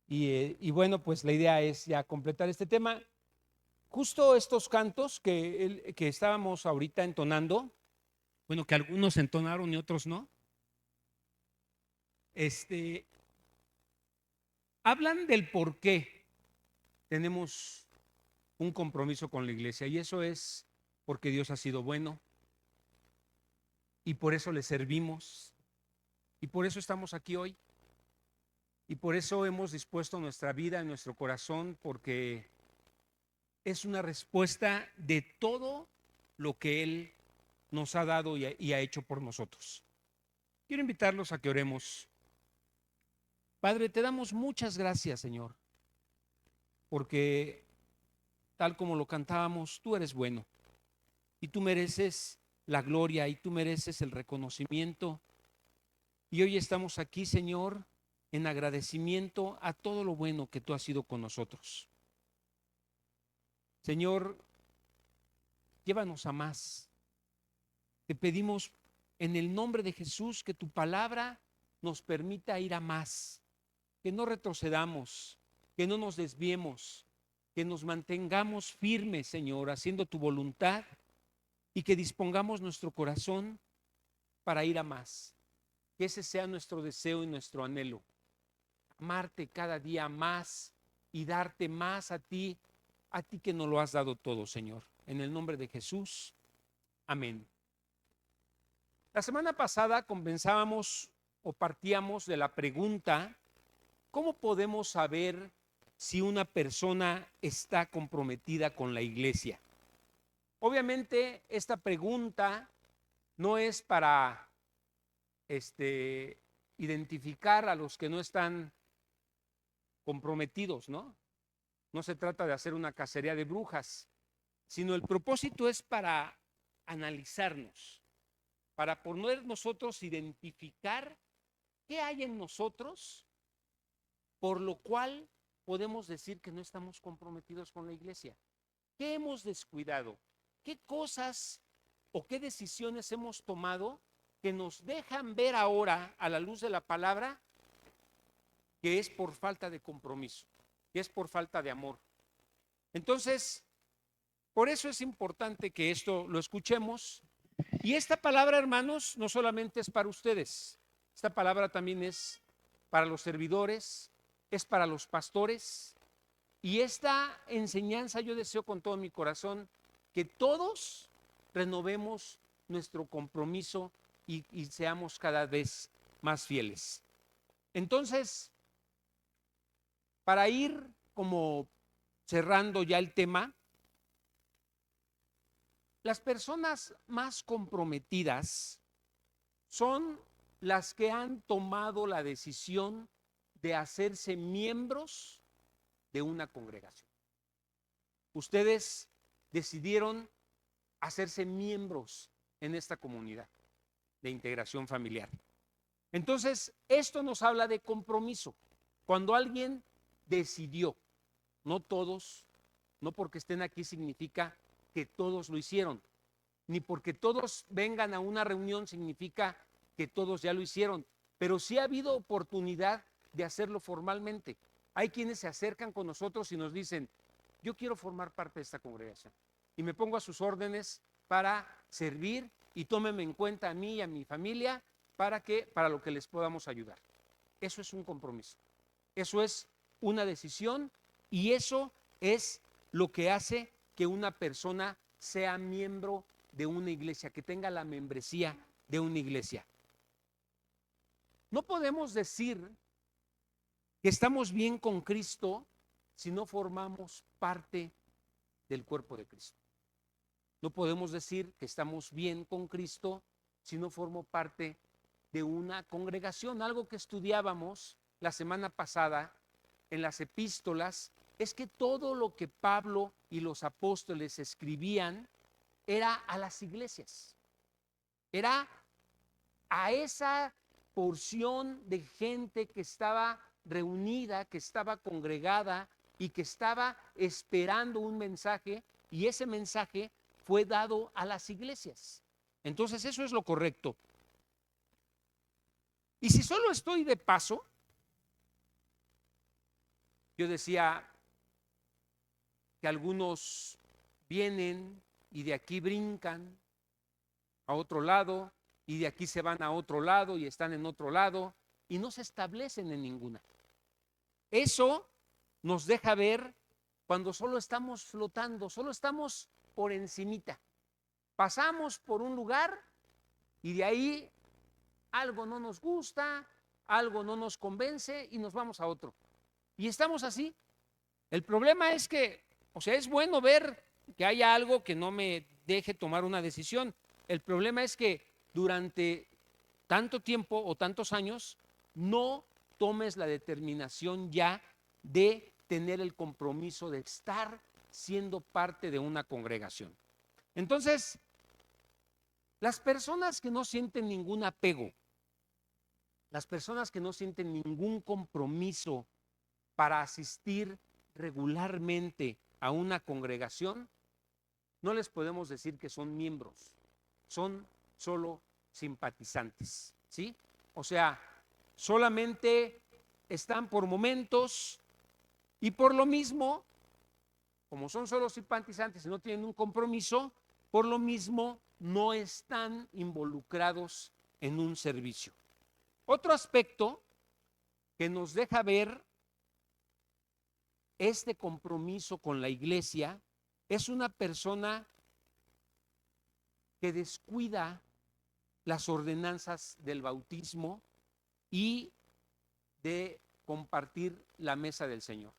Y bueno, pues la idea es ya completar este tema. Justo estos cantos que estábamos ahorita entonando, bueno, que algunos entonaron y otros no, este, hablan del por qué tenemos un compromiso con la iglesia. Y eso es porque Dios ha sido bueno y por eso le servimos y por eso estamos aquí hoy. Y por eso hemos dispuesto nuestra vida, nuestro corazón, porque es una respuesta de todo lo que Él nos ha dado y ha hecho por nosotros. Quiero invitarlos a que oremos. Padre, te damos muchas gracias, Señor, porque tal como lo cantábamos, tú eres bueno y tú mereces la gloria y tú mereces el reconocimiento. Y hoy estamos aquí, Señor, en agradecimiento a todo lo bueno que tú has sido con nosotros. Señor, llévanos a más. Te pedimos en el nombre de Jesús que tu palabra nos permita ir a más, que no retrocedamos, que no nos desviemos, que nos mantengamos firmes, Señor, haciendo tu voluntad y que dispongamos nuestro corazón para ir a más. Que ese sea nuestro deseo y nuestro anhelo. Amarte cada día más y darte más a ti que nos lo has dado todo, Señor. En el nombre de Jesús, amén. La semana pasada comenzábamos o partíamos de la pregunta, ¿cómo podemos saber si una persona está comprometida con la iglesia? Obviamente esta pregunta no es para identificar a los que no están comprometidos, ¿no? No se trata de hacer una cacería de brujas, sino el propósito es para analizarnos, para poder nosotros identificar qué hay en nosotros por lo cual podemos decir que no estamos comprometidos con la iglesia. ¿Qué hemos descuidado? ¿Qué cosas o qué decisiones hemos tomado que nos dejan ver ahora a la luz de la palabra que es por falta de compromiso, que es por falta de amor? Entonces, por eso es importante que esto lo escuchemos. Y esta palabra, hermanos, no solamente es para ustedes, esta palabra también es para los servidores, es para los pastores. Y esta enseñanza yo deseo con todo mi corazón que todos renovemos nuestro compromiso y seamos cada vez más fieles. Entonces, para ir como cerrando ya el tema, las personas más comprometidas son las que han tomado la decisión de hacerse miembros de una congregación. Ustedes decidieron hacerse miembros en esta comunidad de integración familiar. Entonces, esto nos habla de compromiso. Cuando alguien decidió, no todos, no porque estén aquí significa que todos lo hicieron, ni porque todos vengan a una reunión significa que todos ya lo hicieron, pero sí ha habido oportunidad de hacerlo formalmente. Hay quienes se acercan con nosotros y nos dicen, yo quiero formar parte de esta congregación y me pongo a sus órdenes para servir y tómenme en cuenta a mí y a mi familia para lo que les podamos ayudar. Eso es un compromiso, eso es una decisión y eso es lo que hace que una persona sea miembro de una iglesia, que tenga la membresía de una iglesia. No podemos decir que estamos bien con Cristo si no formamos parte del cuerpo de Cristo. No podemos decir que estamos bien con Cristo si no formo parte de una congregación. Algo que estudiábamos la semana pasada en las epístolas es que todo lo que Pablo y los apóstoles escribían era a las iglesias, era a esa porción de gente que estaba reunida, que estaba congregada y que estaba esperando un mensaje, y ese mensaje fue dado a las iglesias. Entonces eso es lo correcto. Y si solo estoy de paso, Yo decía que algunos vienen y de aquí brincan a otro lado y de aquí se van a otro lado y están en otro lado y no se establecen en ninguna. Eso nos deja ver cuando solo estamos flotando, solo estamos por encimita. Pasamos por un lugar y de ahí algo no nos gusta, algo no nos convence y nos vamos a otro. Y estamos así. El problema es que, o sea, es bueno ver que haya algo que no me deje tomar una decisión. El problema es que durante tanto tiempo o tantos años no tomes la determinación ya de tener el compromiso de estar siendo parte de una congregación. Entonces, las personas que no sienten ningún apego, las personas que no sienten ningún compromiso para asistir regularmente a una congregación, no les podemos decir que son miembros, son solo simpatizantes, ¿sí? O sea, solamente están por momentos y por lo mismo, como son solo simpatizantes y no tienen un compromiso, por lo mismo no están involucrados en un servicio. Otro aspecto que nos deja ver este compromiso con la iglesia es una persona que descuida las ordenanzas del bautismo y de compartir la mesa del Señor.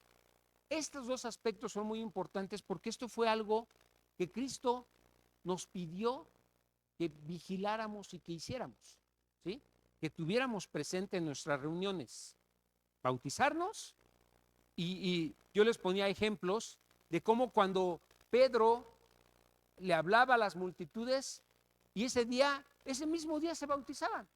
Estos dos aspectos son muy importantes porque esto fue algo que Cristo nos pidió que vigiláramos y que hiciéramos, ¿sí? Que tuviéramos presente en nuestras reuniones, bautizarnos y yo les ponía ejemplos de cómo cuando Pedro le hablaba a las multitudes y ese mismo día se bautizaban.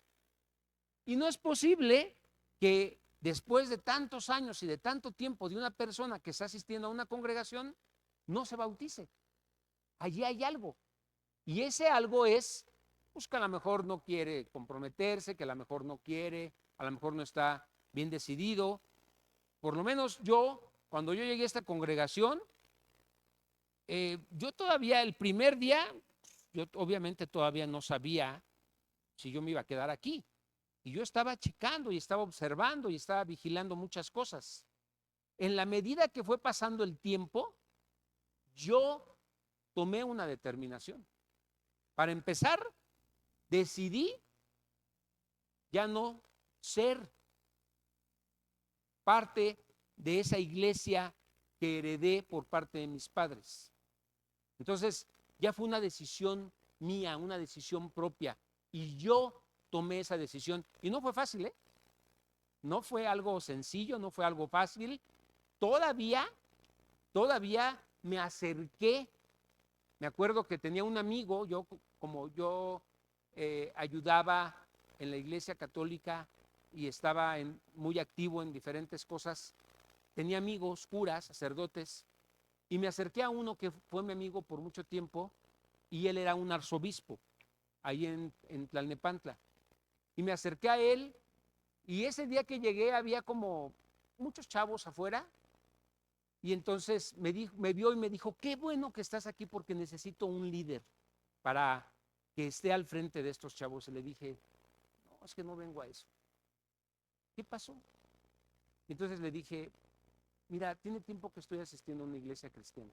Y no es posible que después de tantos años y de tanto tiempo de una persona que está asistiendo a una congregación, no se bautice. Allí hay algo. Y ese algo es, pues que a lo mejor no quiere comprometerse, que a lo mejor no quiere, a lo mejor no está bien decidido. Por lo menos yo, cuando yo llegué a esta congregación, yo todavía el primer día, yo obviamente todavía no sabía si yo me iba a quedar aquí. Y yo estaba checando y estaba observando y estaba vigilando muchas cosas. En la medida que fue pasando el tiempo, yo tomé una determinación. Para empezar, decidí ya no ser parte de esa iglesia que heredé por parte de mis padres. Entonces, ya fue una decisión mía, una decisión propia. Y yo tomé esa decisión. Y no fue fácil, ¿eh? No fue algo sencillo, no fue algo fácil. Todavía me acerqué. Me acuerdo que tenía un amigo, como yo ayudaba en la iglesia católica y estaba muy activo en diferentes cosas, tenía amigos, curas, sacerdotes, y me acerqué a uno que fue mi amigo por mucho tiempo, y él era un arzobispo, ahí en Tlalnepantla. Y me acerqué a él, y ese día que llegué había como muchos chavos afuera, y entonces me vio y me dijo, qué bueno que estás aquí porque necesito un líder para que esté al frente de estos chavos. Y le dije, no, es que no vengo a eso. ¿Qué pasó? Entonces le dije, mira, tiene tiempo que estoy asistiendo a una iglesia cristiana.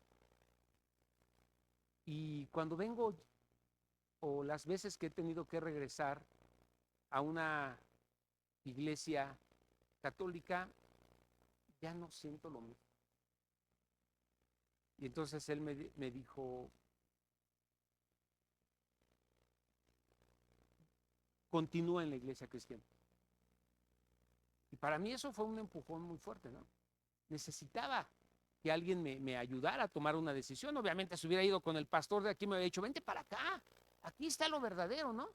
Y cuando vengo, o las veces que he tenido que regresar a una iglesia católica, ya no siento lo mismo. Y entonces él me dijo, continúa en la iglesia cristiana. Y para mí eso fue un empujón muy fuerte, ¿no? Necesitaba que alguien me ayudara a tomar una decisión. Obviamente, si hubiera ido con el pastor de aquí, me había dicho, vente para acá, aquí está lo verdadero, ¿no?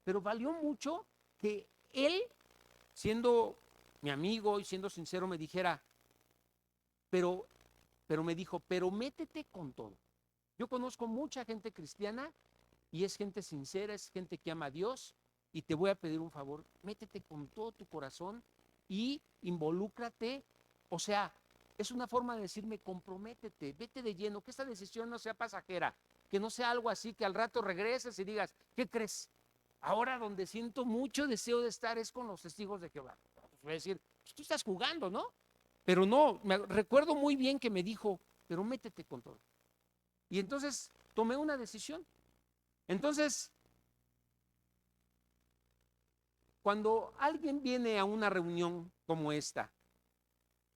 Pero valió mucho que él, siendo mi amigo y siendo sincero, me dijera, pero me dijo, pero métete con todo. Yo conozco mucha gente cristiana y es gente sincera, es gente que ama a Dios, y te voy a pedir un favor, métete con todo tu corazón y involúcrate, o sea, es una forma de decirme, comprométete, vete de lleno, que esta decisión no sea pasajera, que no sea algo así que al rato regreses y digas, ¿qué crees? Ahora donde siento mucho deseo de estar es con los testigos de Jehová. Pues voy a decir, pues tú estás jugando, ¿no? Pero no, recuerdo muy bien que me dijo, pero métete con todo. Y entonces tomé una decisión. Entonces, cuando alguien viene a una reunión como esta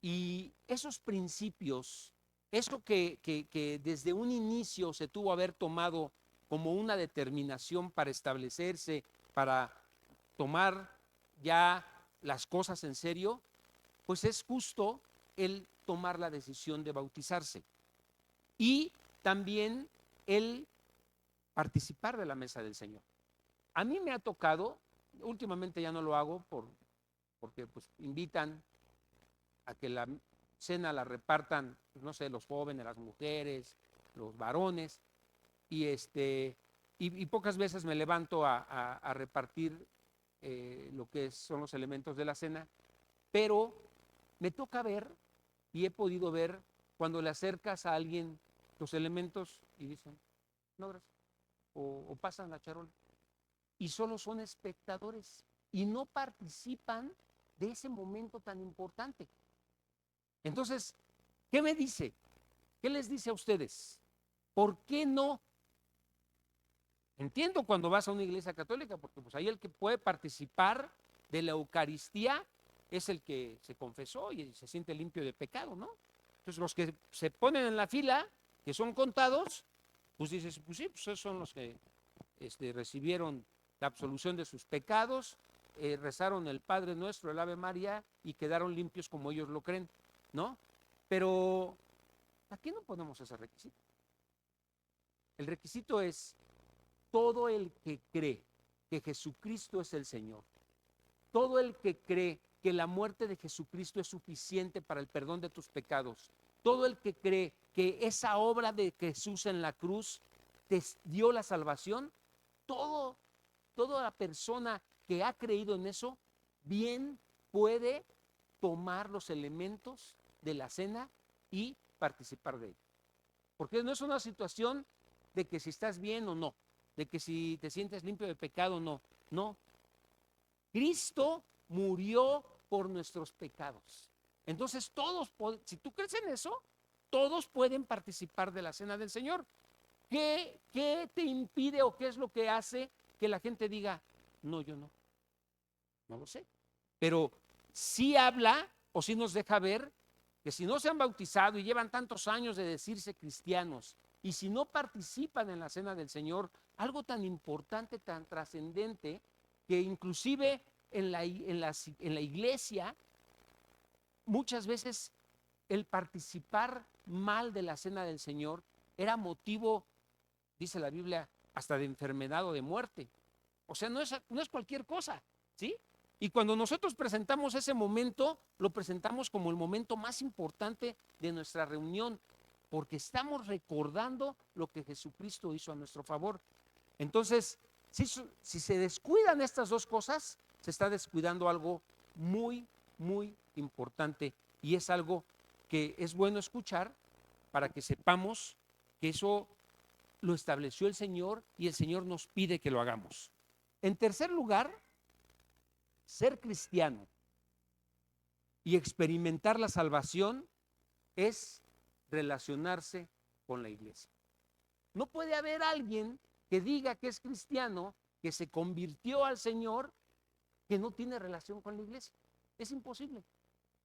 y esos principios, eso que desde un inicio se tuvo haber tomado como una determinación para establecerse, para tomar ya las cosas en serio, pues es justo el tomar la decisión de bautizarse y también el participar de la mesa del Señor. A mí me ha tocado, últimamente ya no lo hago porque pues invitan a que la cena la repartan, no sé, los jóvenes, las mujeres, los varones, y pocas veces me levanto a repartir lo que son los elementos de la cena, pero me toca ver y he podido ver cuando le acercas a alguien los elementos y dicen, no, gracias, o pasan la charola, y solo son espectadores y no participan de ese momento tan importante. Entonces, ¿qué me dice? ¿Qué les dice a ustedes? ¿Por qué no? Entiendo cuando vas a una iglesia católica, porque pues ahí el que puede participar de la Eucaristía es el que se confesó y se siente limpio de pecado, ¿no? Entonces los que se ponen en la fila, que son contados, pues dices, pues sí, pues esos son los que recibieron la absolución de sus pecados, rezaron el Padre Nuestro, el Ave María y quedaron limpios como ellos lo creen, ¿no? Pero aquí no ponemos ese requisito. El requisito es todo el que cree que Jesucristo es el Señor, todo el que cree que la muerte de Jesucristo es suficiente para el perdón de tus pecados, todo el que cree que esa obra de Jesús en la cruz te dio la salvación, toda la persona que ha creído en eso, bien puede tomar los elementos de la cena y participar de ella. Porque no es una situación de que si estás bien o no, de que si te sientes limpio de pecado o no. No. Cristo murió por nuestros pecados. Entonces todos, si tú crees en eso, todos pueden participar de la cena del Señor. ¿Qué te impide o qué es lo que hace que la gente diga, no, yo no? No lo sé. Pero sí habla o sí nos deja ver que si no se han bautizado y llevan tantos años de decirse cristianos y si no participan en la cena del Señor, algo tan importante, tan trascendente, que inclusive en la iglesia muchas veces el participar mal de la cena del Señor era motivo, dice la Biblia, hasta de enfermedad o de muerte. O sea, no es cualquier cosa, ¿sí? Y cuando nosotros presentamos ese momento, lo presentamos como el momento más importante de nuestra reunión, porque estamos recordando lo que Jesucristo hizo a nuestro favor. Entonces, si se descuidan estas dos cosas, se está descuidando algo muy, muy importante y es algo que es bueno escuchar para que sepamos que eso lo estableció el Señor y el Señor nos pide que lo hagamos. En tercer lugar, ser cristiano y experimentar la salvación es relacionarse con la iglesia. No puede haber alguien que diga que es cristiano, que se convirtió al Señor, que no tiene relación con la iglesia. Es imposible.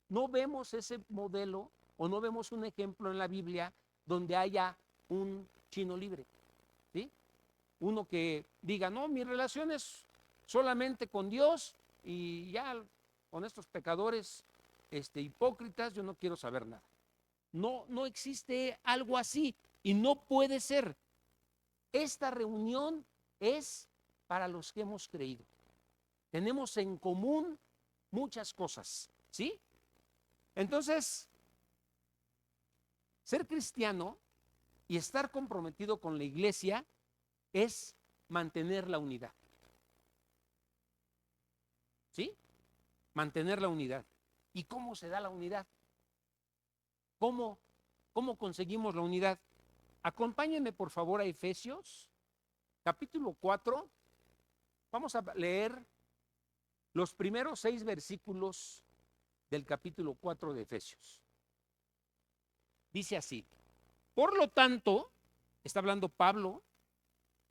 No vemos ese modelo o no vemos un ejemplo en la Biblia donde haya un chino libre, ¿sí? Uno que diga, no, mi relación es solamente con Dios y ya con estos pecadores hipócritas yo no quiero saber nada. No, no existe algo así y no puede ser. Esta reunión es para los que hemos creído. Tenemos en común muchas cosas, ¿sí? Entonces, ser cristiano y estar comprometido con la iglesia es mantener la unidad, ¿sí? Mantener la unidad. ¿Y cómo se da la unidad? ¿Cómo conseguimos la unidad? Acompáñenme por favor a Efesios, capítulo 4. Vamos a leer los primeros 6 versículos del capítulo 4 de Efesios. Dice así: por lo tanto, está hablando Pablo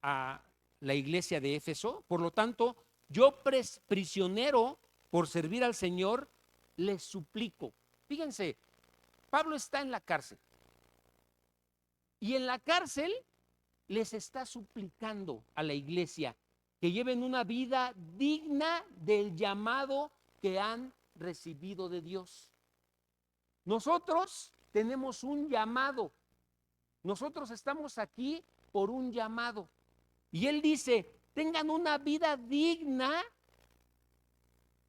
a la iglesia de Éfeso, por lo tanto, yo prisionero por servir al Señor, les suplico. Fíjense, Pablo está en la cárcel y en la cárcel les está suplicando a la iglesia que lleven una vida digna del llamado que han recibido de Dios. Nosotros tenemos un llamado. Nosotros estamos aquí por un llamado. Y él dice, tengan una vida digna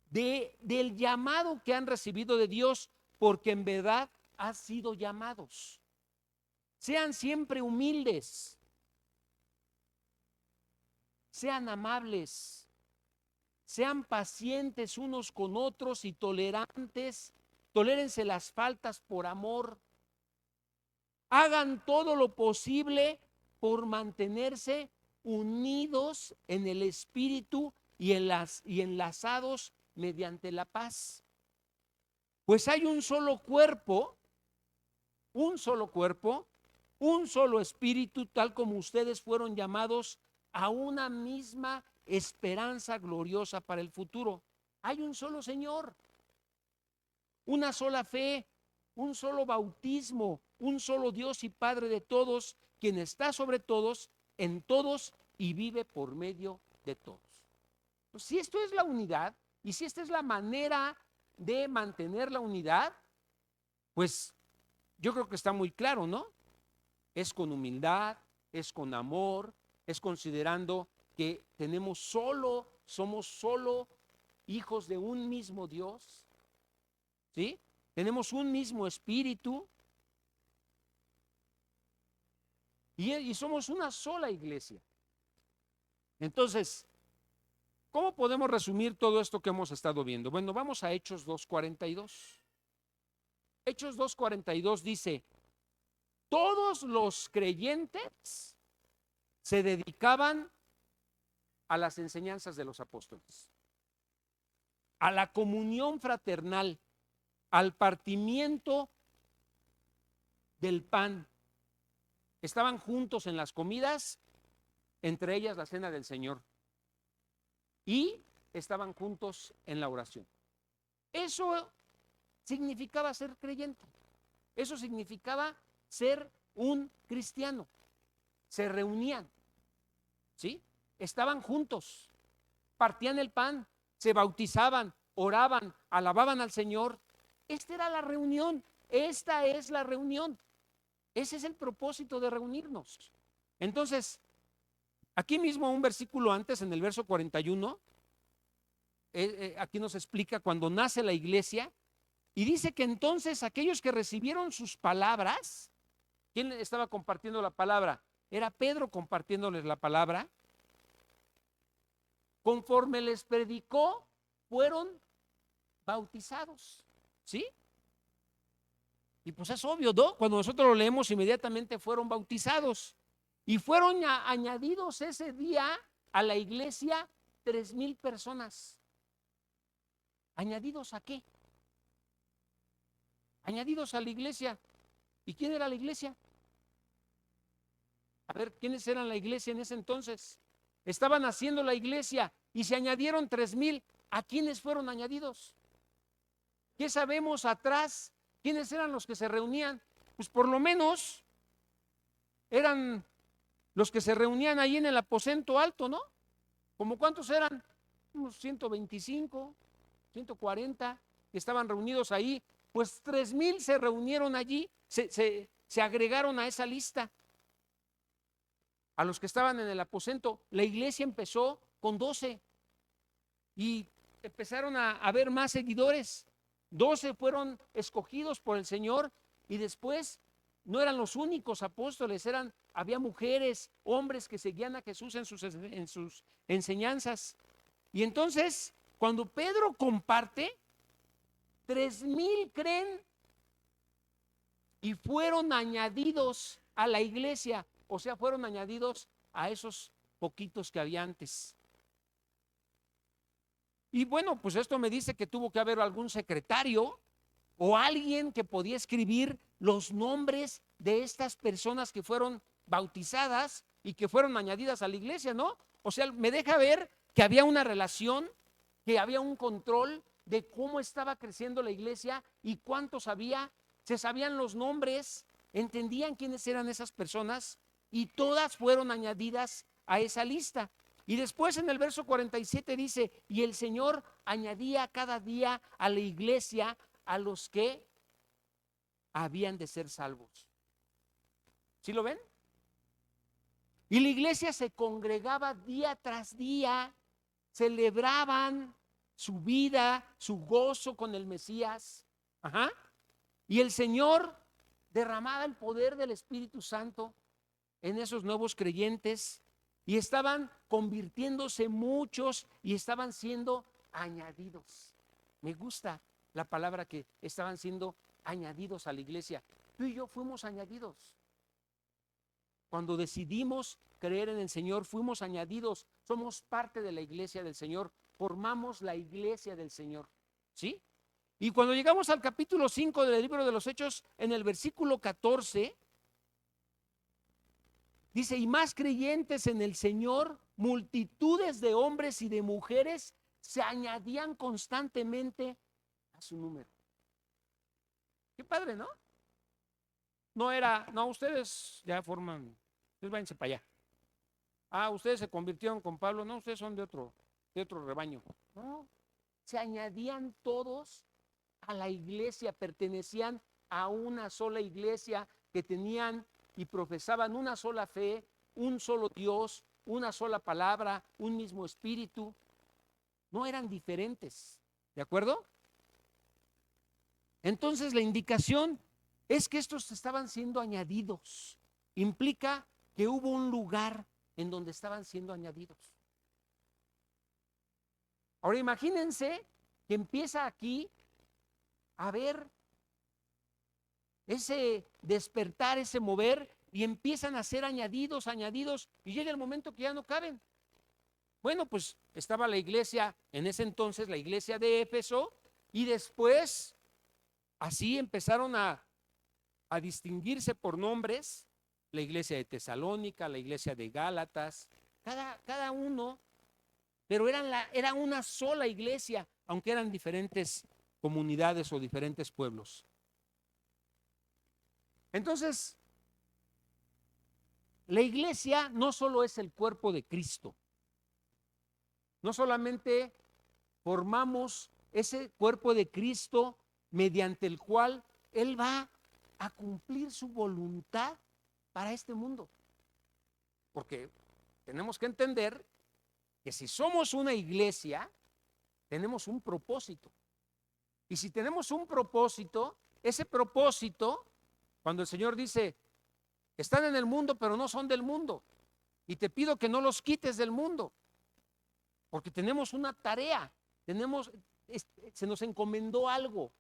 del llamado que han recibido de Dios, porque en verdad han sido llamados. Sean siempre humildes, sean amables, sean pacientes unos con otros y tolerantes, tolérense las faltas por amor, hagan todo lo posible por mantenerse unidos en el espíritu y enlazados mediante la paz. Pues hay un solo cuerpo, un solo espíritu, tal como ustedes fueron llamados a una misma esperanza gloriosa para el futuro. Hay un solo Señor, una sola fe, un solo bautismo, un solo Dios y Padre de todos, quien está sobre todos, en todos y vive por medio de todos. Pues si esto es la unidad y si esta es la manera de mantener la unidad, pues yo creo que está muy claro, ¿no? Es con humildad, es con amor, es considerando que somos solo hijos de un mismo Dios, ¿sí? Tenemos un mismo espíritu y somos una sola iglesia. Entonces, ¿cómo podemos resumir todo esto que hemos estado viendo? Bueno, vamos a Hechos 2:42. Hechos 2:42 dice, todos los creyentes se dedicaban a las enseñanzas de los apóstoles, a la comunión fraternal, al partimiento del pan. Estaban juntos en las comidas, entre ellas la cena del Señor, y estaban juntos en la oración. Eso significaba ser creyente, eso significaba ser un cristiano. Se reunían, ¿sí? Estaban juntos, partían el pan, se bautizaban, oraban, alababan al Señor. Esta era la reunión, esta es la reunión. Ese es el propósito de reunirnos. Entonces, aquí mismo un versículo antes, en el verso 41, aquí nos explica cuando nace la iglesia, y dice que entonces aquellos que recibieron sus palabras, ¿quién estaba compartiendo la palabra? Era Pedro compartiéndoles la palabra. Conforme les predicó, fueron bautizados, ¿sí? Y pues es obvio, ¿no? Cuando nosotros lo leemos, inmediatamente fueron bautizados. Y fueron añadidos ese día a la iglesia 3,000 personas. ¿Añadidos a qué? Añadidos a la iglesia. ¿Y quién era la iglesia? A ver, ¿quiénes eran la iglesia en ese entonces? Estaban haciendo la iglesia y se añadieron 3,000. ¿A quiénes fueron añadidos? ¿Qué sabemos atrás? ¿Quiénes eran los que se reunían? Pues por lo menos eran los que se reunían ahí en el aposento alto, ¿no? ¿Cómo cuántos eran? Unos 125, 140 que estaban reunidos ahí. Pues 3,000 se reunieron allí, se agregaron a esa lista. A los que estaban en el aposento, la iglesia empezó con 12 y empezaron a haber más seguidores. 12 fueron escogidos por el Señor y después no eran los únicos apóstoles, había mujeres, hombres que seguían a Jesús en sus enseñanzas. Y entonces, cuando Pedro comparte, 3,000 creen y fueron añadidos a la iglesia, o sea, fueron añadidos a esos poquitos que había antes. Y bueno, pues esto me dice que tuvo que haber algún secretario o alguien que podía escribir los nombres de estas personas que fueron bautizadas y que fueron añadidas a la iglesia, ¿no? O sea, me deja ver que había una relación, que había un control de cómo estaba creciendo la iglesia y cuántos había, se sabían los nombres, entendían quiénes eran esas personas y todas fueron añadidas a esa lista. Y después en el verso 47 dice, y el Señor añadía cada día a la iglesia a los que habían de ser salvos. ¿Sí lo ven? Y la iglesia se congregaba día tras día, celebraban su vida, su gozo con el Mesías. Ajá. Y el Señor derramaba el poder del Espíritu Santo en esos nuevos creyentes y estaban convirtiéndose muchos y estaban siendo añadidos. Me gusta la palabra que estaban siendo añadidos a la iglesia. Tú y yo fuimos añadidos. Cuando decidimos creer en el Señor, fuimos añadidos, somos parte de la iglesia del Señor, formamos la iglesia del Señor, ¿sí? Y cuando llegamos al capítulo 5 del libro de los Hechos, en el versículo 14, dice, y más creyentes en el Señor, multitudes de hombres y de mujeres se añadían constantemente a su número. Qué padre, ¿no? No era, no, ustedes ya forman, ustedes váyanse para allá. Ah, ustedes se convirtieron con Pablo, no, ustedes son de otro rebaño. No, se añadían todos a la iglesia, pertenecían a una sola iglesia que tenían y profesaban una sola fe, un solo Dios, una sola palabra, un mismo espíritu. No eran diferentes, ¿de acuerdo? Entonces la indicación es que estos estaban siendo añadidos. Implica que hubo un lugar en donde estaban siendo añadidos. Ahora imagínense que empieza aquí a ver ese despertar, ese mover, y empiezan a ser añadidos, y llega el momento que ya no caben. Bueno, pues estaba la iglesia, en ese entonces la iglesia de Éfeso, y después así empezaron a distinguirse por nombres, la iglesia de Tesalónica, la iglesia de Gálatas, cada uno, pero era una sola iglesia, aunque eran diferentes comunidades o diferentes pueblos. Entonces, la iglesia no solo es el cuerpo de Cristo, no solamente formamos ese cuerpo de Cristo mediante el cual Él va a cumplir su voluntad para este mundo. Porque tenemos que entender que si somos una iglesia, tenemos un propósito. Y si tenemos un propósito, ese propósito, cuando el Señor dice, están en el mundo, pero no son del mundo, y te pido que no los quites del mundo, porque tenemos una tarea, se nos encomendó algo.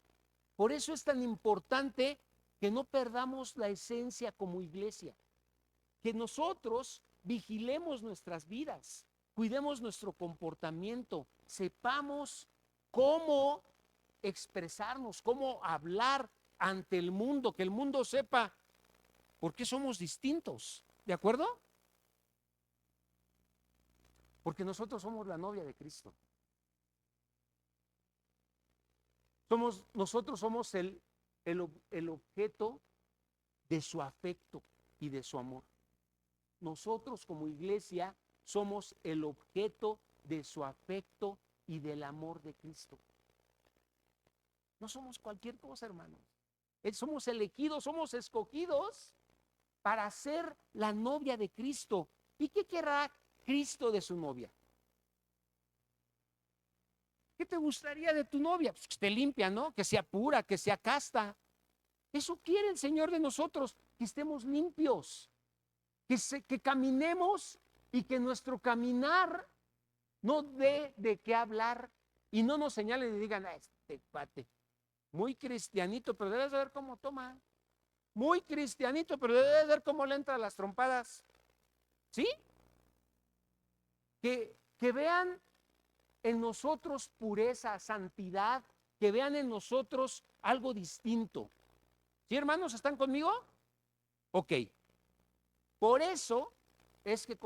Por eso es tan importante que no perdamos la esencia como iglesia, que nosotros vigilemos nuestras vidas, cuidemos nuestro comportamiento, sepamos cómo expresarnos, cómo hablar ante el mundo, que el mundo sepa por qué somos distintos, ¿de acuerdo? Porque nosotros somos la novia de Cristo. Nosotros somos el objeto de su afecto y de su amor. Nosotros como iglesia somos el objeto de su afecto y del amor de Cristo. No somos cualquier cosa, hermanos. Somos elegidos, somos escogidos para ser la novia de Cristo. ¿Y qué querrá Cristo de su novia? ¿Qué te gustaría de tu novia? Pues que esté limpia, ¿no? Que sea pura, que sea casta. Eso quiere el Señor de nosotros, que estemos limpios, que caminemos y que nuestro caminar no dé de qué hablar y no nos señalen y digan, este cuate, muy cristianito, pero debes saber cómo toma. muy cristianito, pero debe ver cómo le entra las trompadas. ¿Sí? Que vean en nosotros pureza, santidad, que vean en nosotros algo distinto. ¿Sí, hermanos? ¿Están conmigo? Ok. Por eso es que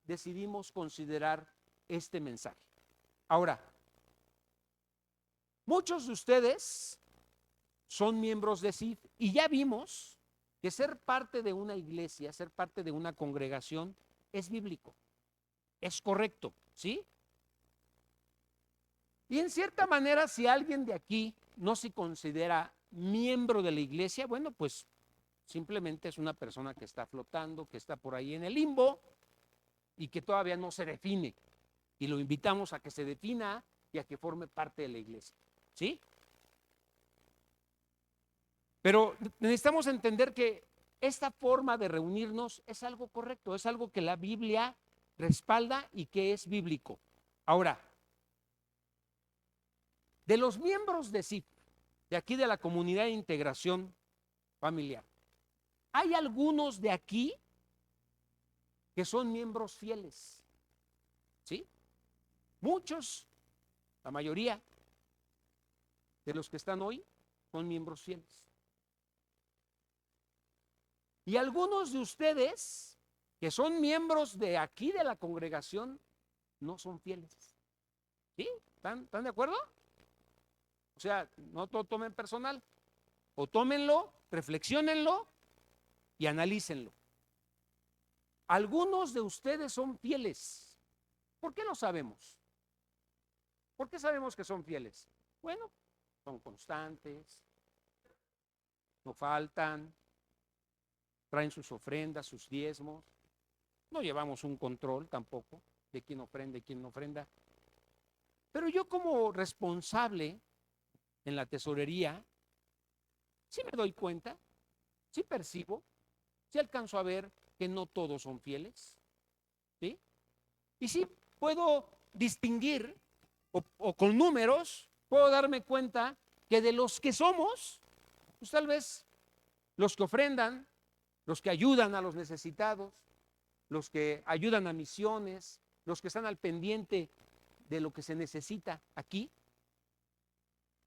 decidimos considerar este mensaje. Ahora, muchos de ustedes son miembros de CIF y ya vimos que ser parte de una iglesia, ser parte de una congregación es bíblico, es correcto, ¿sí? Y en cierta manera, si alguien de aquí no se considera miembro de la iglesia, bueno, pues simplemente es una persona que está flotando, que está por ahí en el limbo y que todavía no se define. Y lo invitamos a que se defina y a que forme parte de la iglesia, ¿sí? Pero necesitamos entender que esta forma de reunirnos es algo correcto, es algo que la Biblia respalda y que es bíblico. Ahora, de los miembros de CIF, de aquí de la Comunidad de Integración Familiar, hay algunos de aquí que son miembros fieles, ¿sí? Muchos, la mayoría de los que están hoy son miembros fieles. Y algunos de ustedes que son miembros de aquí de la congregación no son fieles. ¿Sí? ¿Están de acuerdo? O sea, no todo tomen personal. O tómenlo, reflexiónenlo y analícenlo. Algunos de ustedes son fieles. ¿Por qué lo sabemos? ¿Por qué sabemos que son fieles? Bueno, son constantes, no faltan, traen sus ofrendas, sus diezmos. No llevamos un control tampoco de quién ofrenda y quién no ofrenda. Pero yo como responsable en la tesorería, sí me doy cuenta, sí percibo, sí alcanzo a ver que no todos son fieles, ¿sí? Y sí puedo distinguir, o con números, puedo darme cuenta que de los que somos, pues tal vez los que ofrendan, los que ayudan a los necesitados, los que ayudan a misiones, los que están al pendiente de lo que se necesita aquí,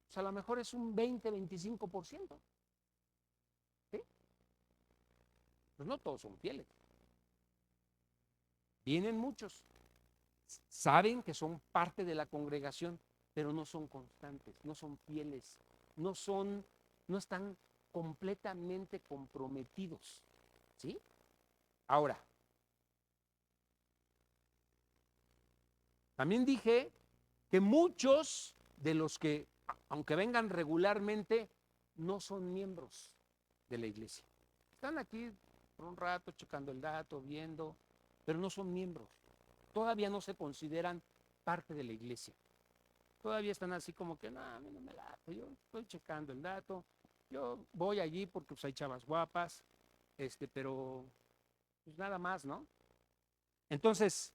pues a lo mejor es un 20-25%. ¿Sí? Pues no todos son fieles. Vienen muchos, saben que son parte de la congregación, pero no son constantes, no son fieles, no están completamente comprometidos. ¿Sí? Ahora, también dije que muchos de los que, aunque vengan regularmente, no son miembros de la iglesia. Están aquí por un rato checando el dato, viendo, pero no son miembros. Todavía no se consideran parte de la iglesia. Todavía están así como que, no, a mí no me late, yo estoy checando el dato, yo voy allí porque pues, hay chavas guapas, pero pues nada más, ¿no? Entonces,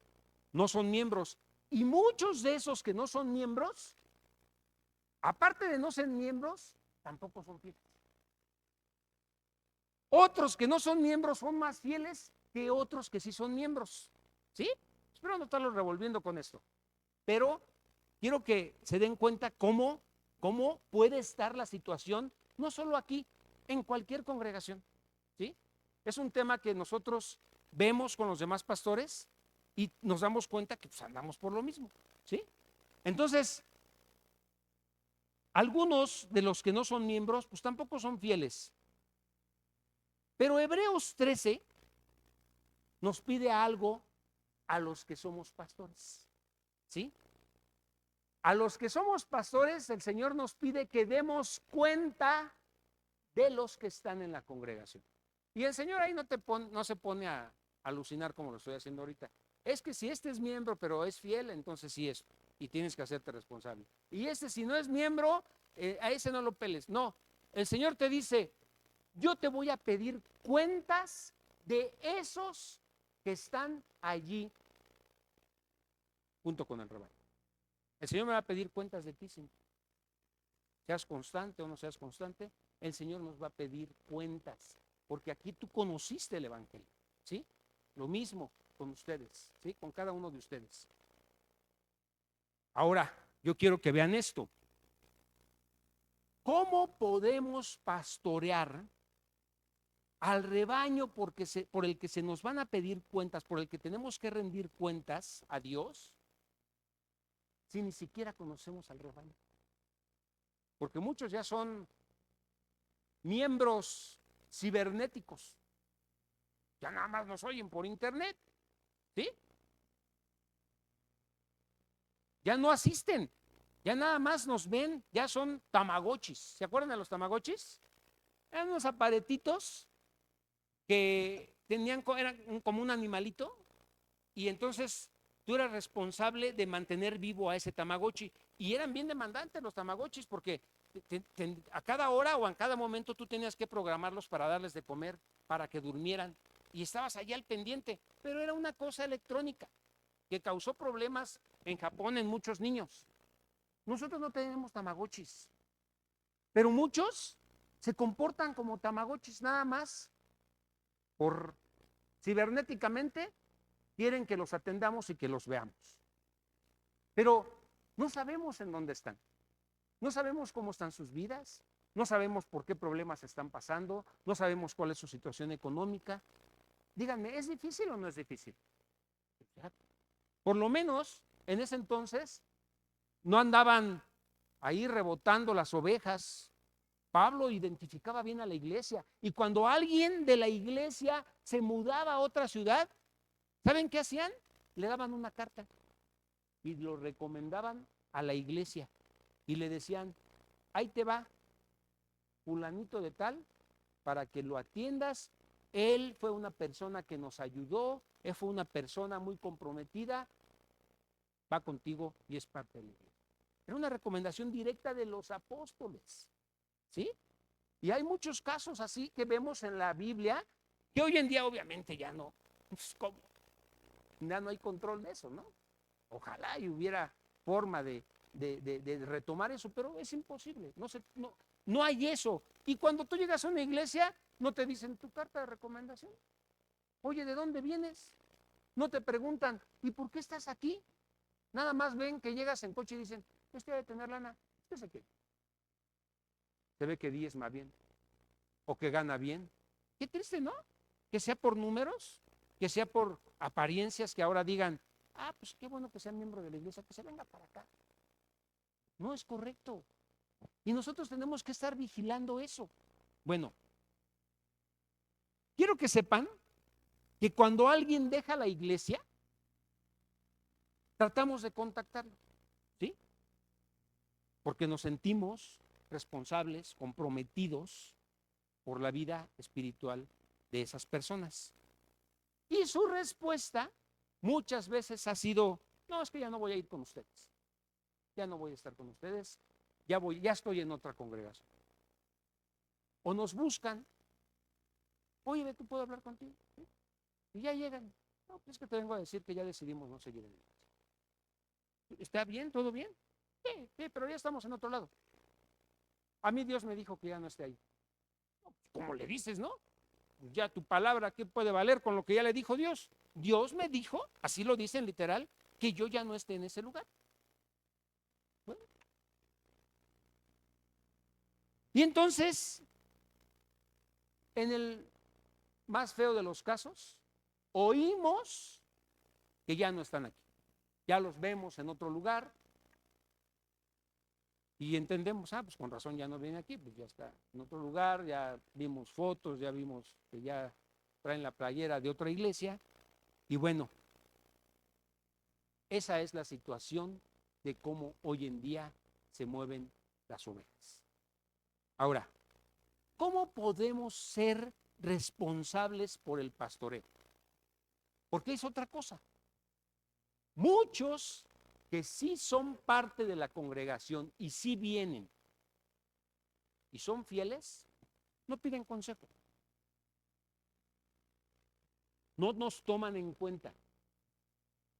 no son miembros. Y muchos de esos que no son miembros, aparte de no ser miembros, tampoco son fieles. Otros que no son miembros son más fieles que otros que sí son miembros. ¿Sí? Espero no estarlos revolviendo con esto. Pero quiero que se den cuenta cómo puede estar la situación, no solo aquí, en cualquier congregación. ¿Sí? Es un tema que nosotros vemos con los demás pastores y nos damos cuenta que pues, andamos por lo mismo. ¿Sí? Entonces, algunos de los que no son miembros, pues tampoco son fieles. Pero Hebreos 13 nos pide algo a los que somos pastores. ¿Sí? A los que somos pastores, el Señor nos pide que demos cuenta de los que están en la congregación. Y el Señor ahí no se pone a alucinar como lo estoy haciendo ahorita. Es que si este es miembro, pero es fiel, entonces sí es. Y tienes que hacerte responsable. Y este, si no es miembro, a ese no lo peles. No, el Señor te dice, yo te voy a pedir cuentas de esos que están allí junto con el rebaño. El Señor me va a pedir cuentas de ti, Señor. Seas constante o no seas constante, el Señor nos va a pedir cuentas, porque aquí tú conociste el Evangelio, ¿sí? Lo mismo con ustedes, ¿sí? Con cada uno de ustedes. Ahora, yo quiero que vean esto. ¿Cómo podemos pastorear al rebaño por el que se nos van a pedir cuentas, por el que tenemos que rendir cuentas a Dios, si ni siquiera conocemos al rebaño? Porque muchos ya son miembros cibernéticos, ya nada más nos oyen por internet, ¿sí? Ya no asisten, ya nada más nos ven, ya son tamagotchis. ¿Se acuerdan de los tamagotchis? Eran unos aparatitos que eran como un animalito, y entonces tú eras responsable de mantener vivo a ese tamagotchi, y eran bien demandantes los tamagotchis porque a cada hora o en cada momento tú tenías que programarlos para darles de comer, para que durmieran, y estabas allá al pendiente, pero era una cosa electrónica que causó problemas en Japón en muchos niños. Nosotros no tenemos tamagotchis, pero muchos se comportan como tamagotchis nada más por cibernéticamente quieren que los atendamos y que los veamos. Pero no sabemos en dónde están, no sabemos cómo están sus vidas, no sabemos por qué problemas están pasando, no sabemos cuál es su situación económica. Díganme, ¿es difícil o no es difícil? Por lo menos en ese entonces no andaban ahí rebotando las ovejas. Pablo identificaba bien a la iglesia, y cuando alguien de la iglesia se mudaba a otra ciudad, ¿saben qué hacían? Le daban una carta y lo recomendaban a la iglesia y le decían, ahí te va fulanito de tal para que lo atiendas. Él fue una persona que nos ayudó, él fue una persona muy comprometida, va contigo y es parte de la iglesia. Era una recomendación directa de los apóstoles, ¿sí? Y hay muchos casos así que vemos en la Biblia, que hoy en día obviamente ya no, pues, ¿cómo? Ya no hay control de eso, ¿no? Ojalá y hubiera forma de retomar eso, pero es imposible, no hay eso. Y cuando tú llegas a una iglesia, no te dicen tu carta de recomendación. Oye, ¿de dónde vienes? No te preguntan, ¿y por qué estás aquí? Nada más ven que llegas en coche y dicen, este debe tener lana, ¿usted se qué? Se ve que diezma bien, o que gana bien. Qué triste, ¿no? Que sea por números, que sea por apariencias, que ahora digan, ah, pues qué bueno que sea miembro de la iglesia, que se venga para acá. No es correcto. Y nosotros tenemos que estar vigilando eso. Bueno, quiero que sepan que cuando alguien deja la iglesia, tratamos de contactarlo, ¿sí? Porque nos sentimos responsables, comprometidos por la vida espiritual de esas personas. Y su respuesta muchas veces ha sido, no, es que ya no voy a ir con ustedes, ya no voy a estar con ustedes, ya estoy en otra congregación. O nos buscan, oye, ¿tú puedo hablar contigo? ¿Sí? Y ya llegan, no, pues es que te vengo a decir que ya decidimos no seguir en el iglesia. ¿Está bien? ¿Todo bien? Sí, sí, pero ya estamos en otro lado. A mí Dios me dijo que ya no esté ahí. No, ¿cómo le dices, no? Ya tu palabra, ¿qué puede valer con lo que ya le dijo Dios? Dios me dijo, así lo dicen literal, que yo ya no esté en ese lugar. Bueno. Y entonces, en el más feo de los casos, oímos que ya no están aquí. Ya los vemos en otro lugar y entendemos, ah, pues con razón ya no viene aquí, pues ya está en otro lugar, ya vimos fotos, ya vimos que ya traen la playera de otra iglesia. Y bueno, esa es la situación de cómo hoy en día se mueven las ovejas. Ahora, ¿cómo podemos ser responsables por el pastoreo? Porque es otra cosa. Muchos que sí son parte de la congregación y sí vienen y son fieles, no piden consejo. No nos toman en cuenta.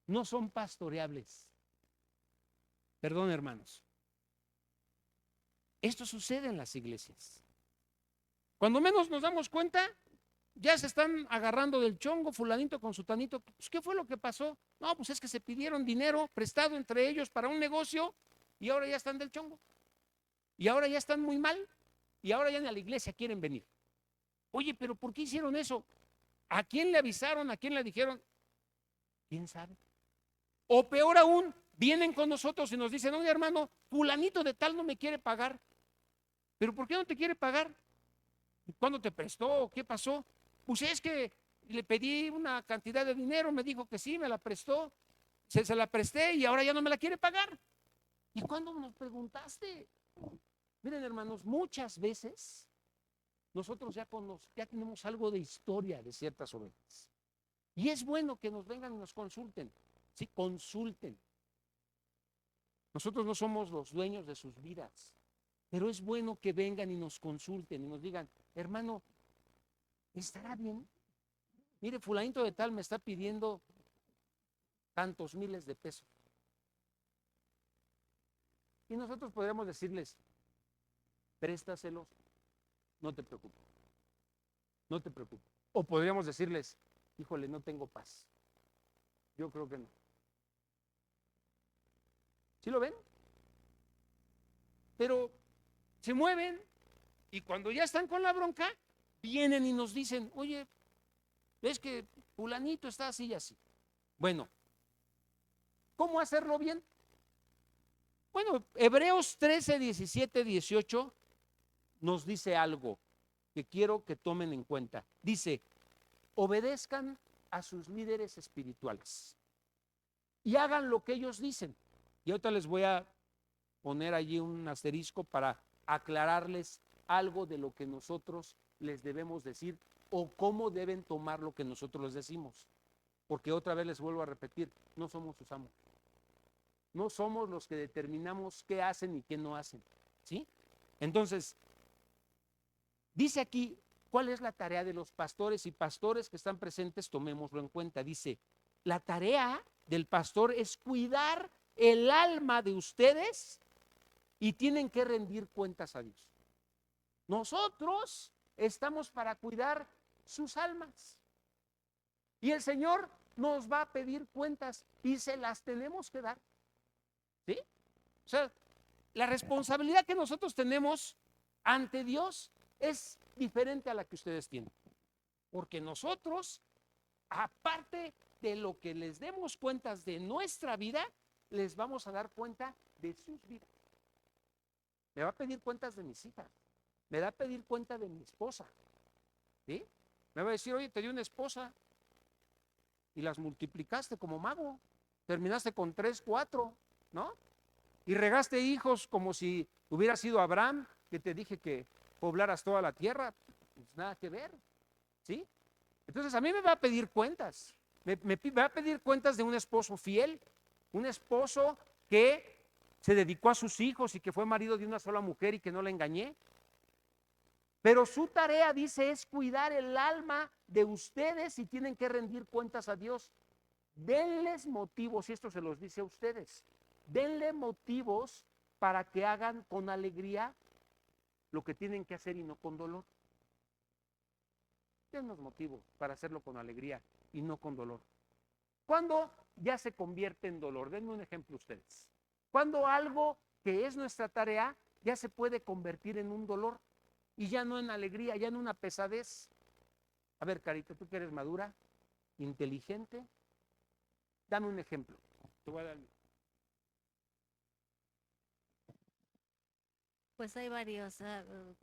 No son pastoreables. Perdón, hermanos. Esto sucede en las iglesias. Cuando menos nos damos cuenta, ya se están agarrando del chongo, fulanito con sutanito. Pues, ¿qué fue lo que pasó? No, pues es que se pidieron dinero prestado entre ellos para un negocio y ahora ya están del chongo. Y ahora ya están muy mal y ahora ya ni a la iglesia quieren venir. Oye, pero ¿por qué hicieron eso? ¿A quién le avisaron? ¿A quién le dijeron? ¿Quién sabe? O peor aún, vienen con nosotros y nos dicen, oye hermano, fulanito de tal no me quiere pagar. ¿Pero por qué no te quiere pagar? ¿Cuándo te prestó? ¿Qué pasó? Pues es que le pedí una cantidad de dinero, me dijo que sí, me la prestó, se la presté y ahora ya no me la quiere pagar. ¿Y cuándo nos preguntaste? Miren hermanos, muchas veces nosotros ya tenemos algo de historia de ciertas ovejas. Y es bueno que nos vengan y nos consulten. Sí, consulten. Nosotros no somos los dueños de sus vidas, pero es bueno que vengan y nos consulten y nos digan, hermano, ¿estará bien? Mire, fulanito de tal me está pidiendo tantos miles de pesos. Y nosotros podríamos decirles, préstaselos, no te preocupes, no te preocupes. O podríamos decirles, híjole, no tengo paz. Yo creo que no. ¿Sí lo ven? Pero se mueven y cuando ya están con la bronca, vienen y nos dicen, oye, ves que fulanito está así y así. Bueno, ¿cómo hacerlo bien? Bueno, Hebreos 13, 17, 18 nos dice algo que quiero que tomen en cuenta. Dice, obedezcan a sus líderes espirituales y hagan lo que ellos dicen. Y ahorita les voy a poner allí un asterisco para aclararles algo de lo que nosotros les debemos decir o cómo deben tomar lo que nosotros les decimos. Porque otra vez les vuelvo a repetir, no somos sus amos. No somos los que determinamos qué hacen y qué no hacen. ¿Sí? Entonces, dice aquí, ¿cuál es la tarea de los pastores? Y pastores que están presentes, tomémoslo en cuenta. Dice, la tarea del pastor es cuidar el alma de ustedes y tienen que rendir cuentas a Dios. Nosotros estamos para cuidar sus almas. Y el Señor nos va a pedir cuentas y se las tenemos que dar. ¿Sí? O sea, la responsabilidad que nosotros tenemos ante Dios es diferente a la que ustedes tienen. Porque nosotros, aparte de lo que les demos cuentas de nuestra vida, les vamos a dar cuenta de sus vidas. Me va a pedir cuentas de mis hijas. Me va a pedir cuenta de mi esposa. ¿Sí? Me va a decir, oye, te di una esposa y las multiplicaste como mago. Terminaste con 3, 4, ¿no? Y regaste hijos como si hubiera sido Abraham, que te dije que poblaras toda la tierra. Pues nada que ver, ¿sí? Entonces a mí me va a pedir cuentas. Me va a pedir cuentas de un esposo fiel, un esposo que se dedicó a sus hijos y que fue marido de una sola mujer y que no la engañé. Pero su tarea, dice, es cuidar el alma de ustedes y tienen que rendir cuentas a Dios. Denles motivos, y esto se los dice a ustedes, denle motivos para que hagan con alegría lo que tienen que hacer y no con dolor. Dennos motivos para hacerlo con alegría y no con dolor. ¿Cuándo ya se convierte en dolor? Denme un ejemplo ustedes. Cuando algo que es nuestra tarea ya se puede convertir en un dolor y ya no en alegría, ya en una pesadez. A ver, Carito, tú que eres madura, inteligente, dame un ejemplo. Te voy a dar. Pues hay varios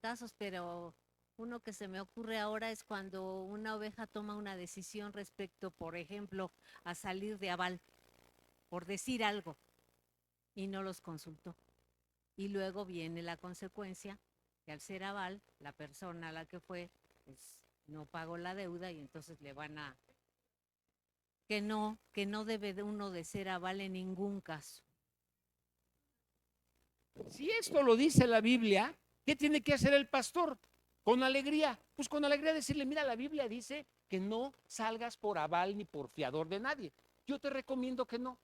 casos, pero uno que se me ocurre ahora es cuando una oveja toma una decisión respecto, por ejemplo, a salir de aval, por decir algo, y no los consultó. Y luego viene la consecuencia, que al ser aval, la persona a la que fue, pues no pagó la deuda y entonces le van a... que no debe de uno de ser aval en ningún caso. Si esto lo dice la Biblia, ¿qué tiene que hacer el pastor? Con alegría. Pues con alegría decirle, mira, la Biblia dice que no salgas por aval ni por fiador de nadie. Yo te recomiendo que no.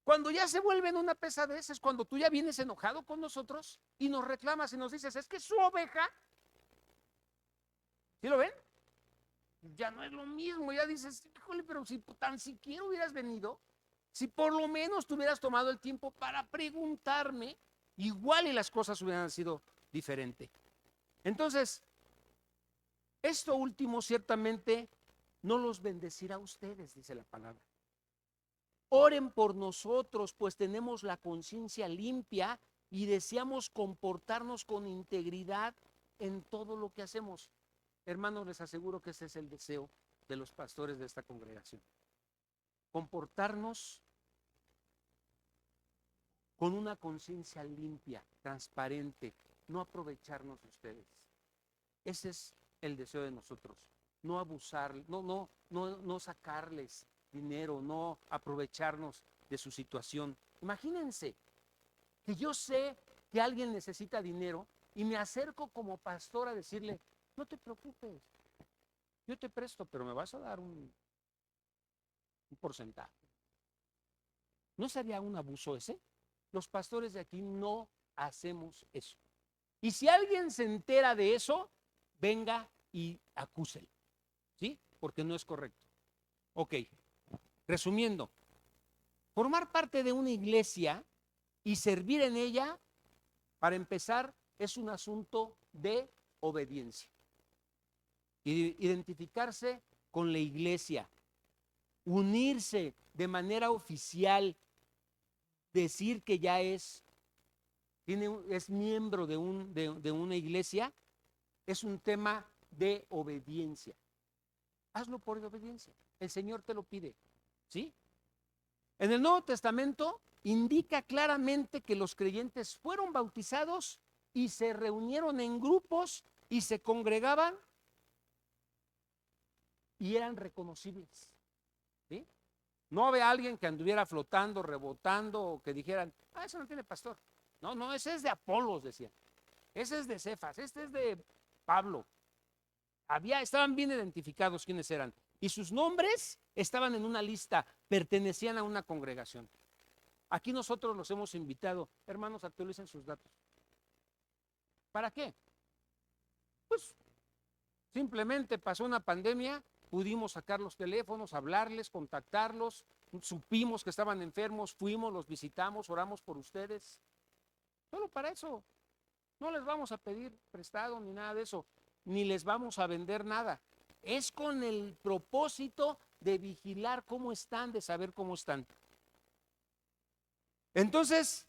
Cuando ya se vuelven una pesadez es cuando tú ya vienes enojado con nosotros y nos reclamas y nos dices, es que su oveja ¿Sí lo ven? Ya no es lo mismo, ya dices, híjole, pero si tan siquiera hubieras venido, si por lo menos te hubieras tomado el tiempo para preguntarme, igual y las cosas hubieran sido diferentes. Entonces, esto último ciertamente no los bendecirá a ustedes, dice la palabra. Oren por nosotros, pues tenemos la conciencia limpia y deseamos comportarnos con integridad en todo lo que hacemos. Hermanos, les aseguro que ese es el deseo de los pastores de esta congregación. Comportarnos con una conciencia limpia, transparente, no aprovecharnos de ustedes. Ese es el deseo de nosotros. No abusar, no sacarles dinero, no aprovecharnos de su situación. Imagínense que yo sé que alguien necesita dinero y me acerco como pastor a decirle, no te preocupes, yo te presto, pero me vas a dar un porcentaje. ¿No sería un abuso ese? Los pastores de aquí no hacemos eso. Y si alguien se entera de eso, venga y acúselo, ¿sí? Porque no es correcto. Ok, resumiendo, formar parte de una iglesia y servir en ella, para empezar, es un asunto de obediencia. Identificarse con la iglesia, unirse de manera oficial, decir que ya es miembro de una iglesia, es un tema de obediencia. Hazlo por obediencia. El Señor te lo pide, ¿sí? En el Nuevo Testamento indica claramente que los creyentes fueron bautizados y se reunieron en grupos y se congregaban y eran reconocibles, ¿sí? No había alguien que anduviera flotando, rebotando o que dijeran, ese no tiene pastor. No, ese es de Apolos, decían. Ese es de Cefas, este es de Pablo. Estaban bien identificados quiénes eran. Y sus nombres estaban en una lista, pertenecían a una congregación. Aquí nosotros los hemos invitado, hermanos, actualicen sus datos. ¿Para qué? Pues simplemente pasó una pandemia, pudimos sacar los teléfonos, hablarles, contactarlos, supimos que estaban enfermos, fuimos, los visitamos, oramos por ustedes. Solo para eso. No les vamos a pedir prestado ni nada de eso, ni les vamos a vender nada. Es con el propósito de vigilar cómo están, de saber cómo están. Entonces,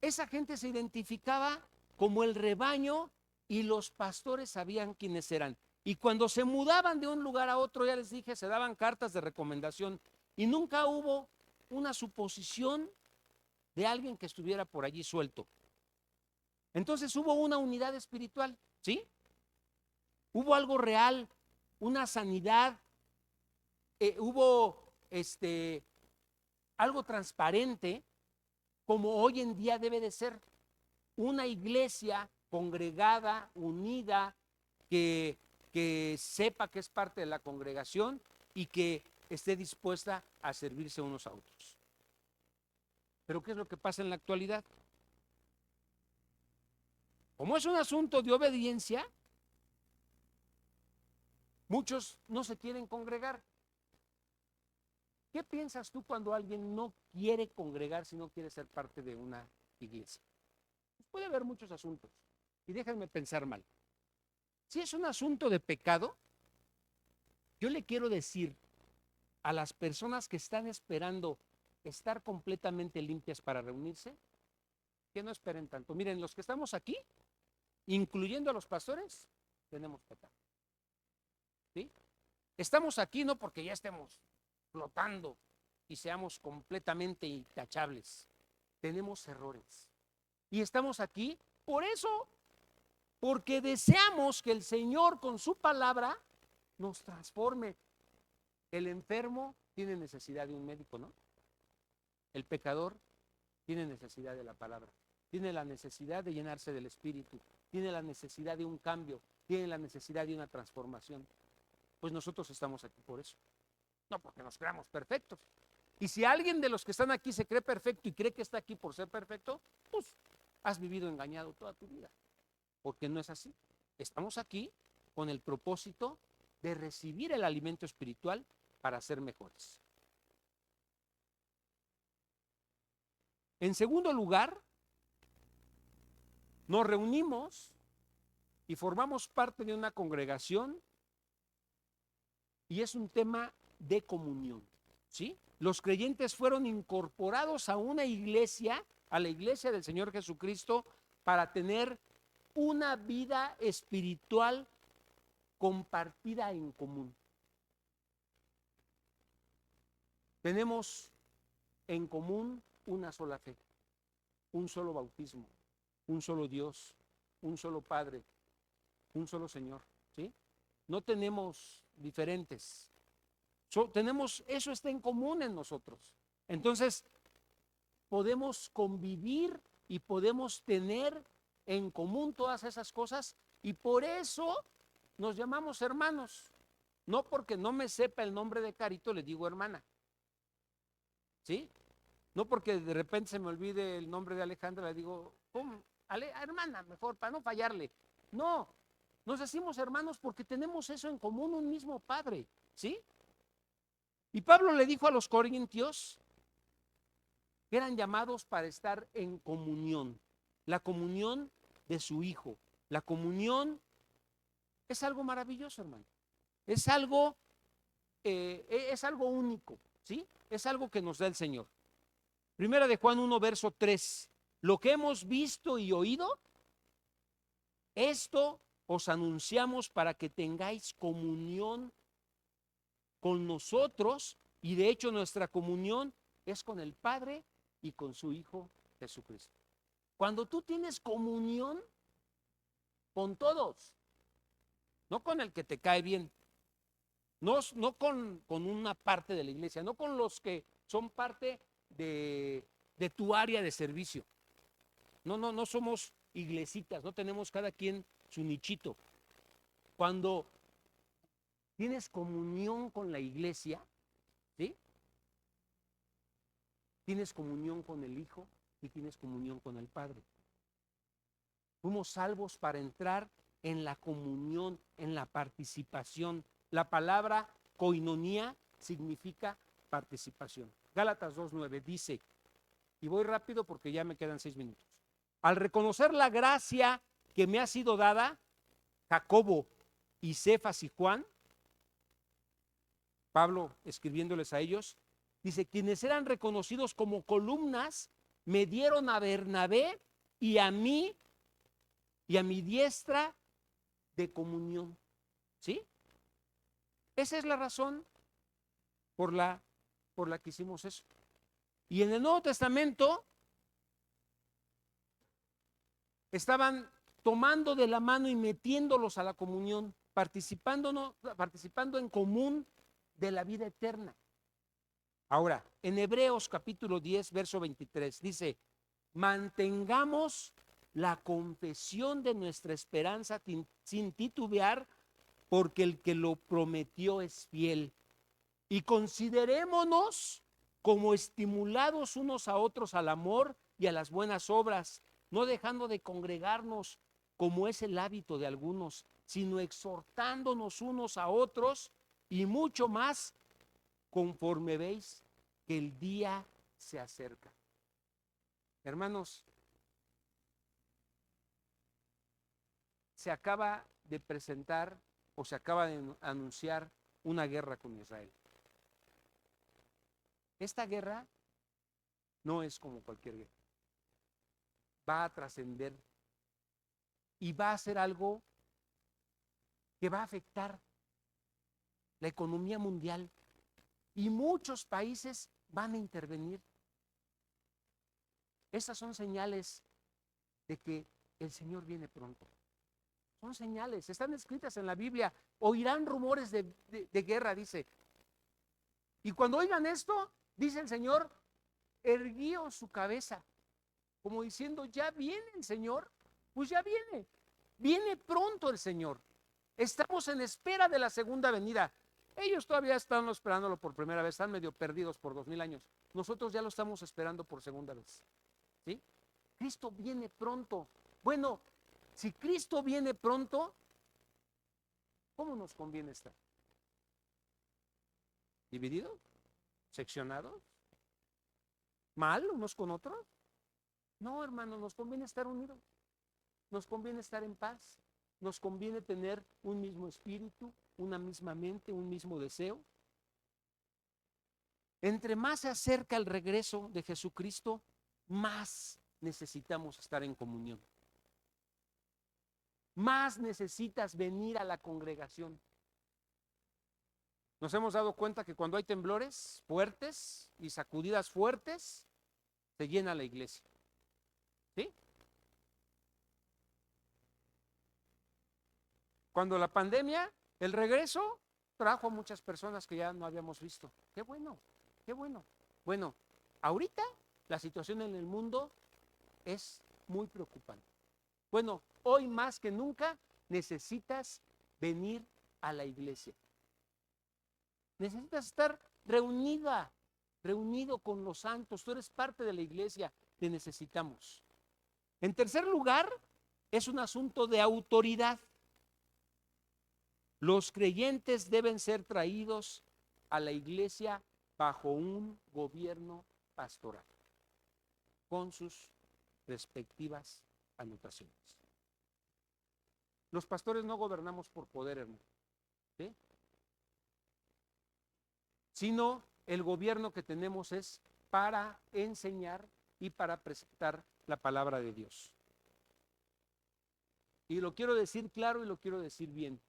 esa gente se identificaba como el rebaño y los pastores sabían quiénes eran. Y cuando se mudaban de un lugar a otro, ya les dije, se daban cartas de recomendación y nunca hubo una suposición de alguien que estuviera por allí suelto. Entonces hubo una unidad espiritual, ¿sí? Hubo algo real, una sanidad, hubo algo transparente, como hoy en día debe de ser. Una iglesia congregada, unida, que sepa que es parte de la congregación y que esté dispuesta a servirse unos a otros. Pero ¿qué es lo que pasa en la actualidad? Como es un asunto de obediencia, muchos no se quieren congregar. ¿Qué piensas tú cuando alguien no quiere congregar, si no quiere ser parte de una iglesia? Pues puede haber muchos asuntos. Y déjenme pensar mal. Si es un asunto de pecado, yo le quiero decir a las personas que están esperando estar completamente limpias para reunirse, que no esperen tanto. Miren, los que estamos aquí, incluyendo a los pastores, tenemos pecado. ¿Sí? Estamos aquí no porque ya estemos flotando y seamos completamente intachables. Tenemos errores. Y estamos aquí por eso, porque deseamos que el Señor con su palabra nos transforme. El enfermo tiene necesidad de un médico, ¿no? El pecador tiene necesidad de la palabra. Tiene la necesidad de llenarse del Espíritu. Tiene la necesidad de un cambio. Tiene la necesidad de una transformación. Pues nosotros estamos aquí por eso. No porque nos creamos perfectos. Y si alguien de los que están aquí se cree perfecto y cree que está aquí por ser perfecto, pues has vivido engañado toda tu vida. Porque no es así. Estamos aquí con el propósito de recibir el alimento espiritual para ser mejores. En segundo lugar, nos reunimos y formamos parte de una congregación y es un tema de comunión, ¿sí? Los creyentes fueron incorporados a una iglesia, a la iglesia del Señor Jesucristo, para tener una vida espiritual compartida en común. Tenemos en común una sola fe, un solo bautismo, un solo Dios, un solo Padre, un solo Señor, ¿sí? No tenemos diferentes. Tenemos, eso está en común en nosotros. Entonces, podemos convivir y podemos tener en común todas esas cosas y por eso nos llamamos hermanos. No porque no me sepa el nombre de Carito le digo hermana, ¿sí? No porque de repente se me olvide el nombre de Alejandra le digo, ¿cómo? Hermana, mejor, para no fallarle. No, nos decimos hermanos porque tenemos eso en común, un mismo Padre, ¿sí? Y Pablo le dijo a los corintios que eran llamados para estar en comunión, la comunión de su Hijo. La comunión es algo maravilloso, hermano. Es algo único, ¿sí? Es algo que nos da el Señor. Primera de Juan 1, verso 3. Lo que hemos visto y oído, esto os anunciamos para que tengáis comunión con nosotros, y de hecho nuestra comunión es con el Padre y con su Hijo Jesucristo. Cuando tú tienes comunión con todos, no con el que te cae bien, no con una parte de la iglesia, no con los que son parte de tu área de servicio. No somos iglesitas, no tenemos cada quien su nichito. Cuando tienes comunión con la iglesia, ¿sí? Tienes comunión con el Hijo y tienes comunión con el Padre. Fuimos salvos para entrar en la comunión, en la participación. La palabra koinonía significa participación. Gálatas 2:9 dice, y voy rápido porque ya me quedan 6 minutos. Al reconocer la gracia que me ha sido dada, Jacobo y Cefas y Juan, Pablo escribiéndoles a ellos, dice, quienes eran reconocidos como columnas, me dieron a Bernabé y a mí y a mi diestra de comunión, ¿sí? Esa es la razón por la que hicimos eso. Y en el Nuevo Testamento estaban tomando de la mano y metiéndolos a la comunión, participando en común de la vida eterna. Ahora, en Hebreos capítulo 10, verso 23, dice, mantengamos la confesión de nuestra esperanza sin titubear, porque el que lo prometió es fiel. Y considerémonos como estimulados unos a otros al amor y a las buenas obras, no dejando de congregarnos como es el hábito de algunos, sino exhortándonos unos a otros y mucho más conforme veis que el día se acerca. Hermanos, se acaba de presentar o se acaba de anunciar una guerra con Israel. Esta guerra no es como cualquier guerra. Va a trascender y va a ser algo que va a afectar la economía mundial y muchos países van a intervenir. Esas son señales de que el Señor viene pronto. Son señales, están escritas en la Biblia. Oirán rumores de guerra, dice. Y cuando oigan esto, dice el Señor, erguíos su cabeza, como diciendo, ya viene el Señor, pues ya viene pronto el Señor. Estamos en espera de la segunda venida. Ellos todavía están esperándolo por primera vez, están medio perdidos por 2000 años. Nosotros ya lo estamos esperando por segunda vez, ¿sí? Cristo viene pronto. Bueno, si Cristo viene pronto, ¿Cómo nos conviene estar? ¿Divididos? ¿Seccionados? ¿Mal unos con otros? No, hermano, nos conviene estar unidos. Nos conviene estar en paz. Nos conviene tener un mismo espíritu, una misma mente, un mismo deseo. Entre más se acerca el regreso de Jesucristo, más necesitamos estar en comunión. Más necesitas venir a la congregación. Nos hemos dado cuenta que cuando hay temblores fuertes y sacudidas fuertes, se llena la iglesia. ¿Sí? Cuando la pandemia, el regreso trajo a muchas personas que ya no habíamos visto. Qué bueno, qué bueno. Bueno, ahorita la situación en el mundo es muy preocupante. Bueno, hoy más que nunca necesitas venir a la iglesia. Necesitas estar reunido con los santos. Tú eres parte de la iglesia, te necesitamos. En tercer lugar, es un asunto de autoridad. Los creyentes deben ser traídos a la iglesia bajo un gobierno pastoral, con sus respectivas anotaciones. Los pastores no gobernamos por poder, hermano, ¿sí? Sino el gobierno que tenemos es para enseñar y para presentar la palabra de Dios. Y lo quiero decir claro y lo quiero decir bien.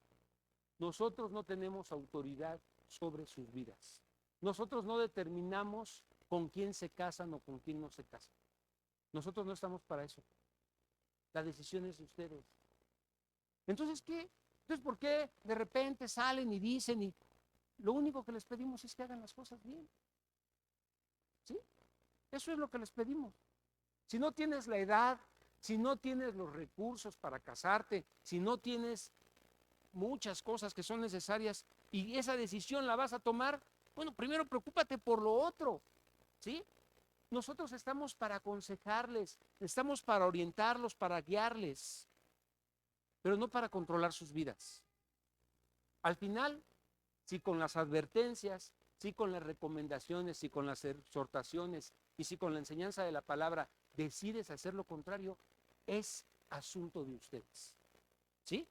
Nosotros no tenemos autoridad sobre sus vidas. Nosotros no determinamos con quién se casan o con quién no se casan. Nosotros no estamos para eso. La decisión es de ustedes. Entonces, ¿qué? Entonces, ¿por qué de repente salen y dicen y lo único que les pedimos es que hagan las cosas bien? ¿Sí? Eso es lo que les pedimos. Si no tienes la edad, si no tienes los recursos para casarte, si no tienes muchas cosas que son necesarias y esa decisión la vas a tomar, bueno, primero preocúpate por lo otro, ¿sí? Nosotros estamos para aconsejarles, estamos para orientarlos, para guiarles, pero no para controlar sus vidas. Al final, si con las advertencias, si con las recomendaciones, si con las exhortaciones y si con la enseñanza de la palabra decides hacer lo contrario, es asunto de ustedes, ¿sí?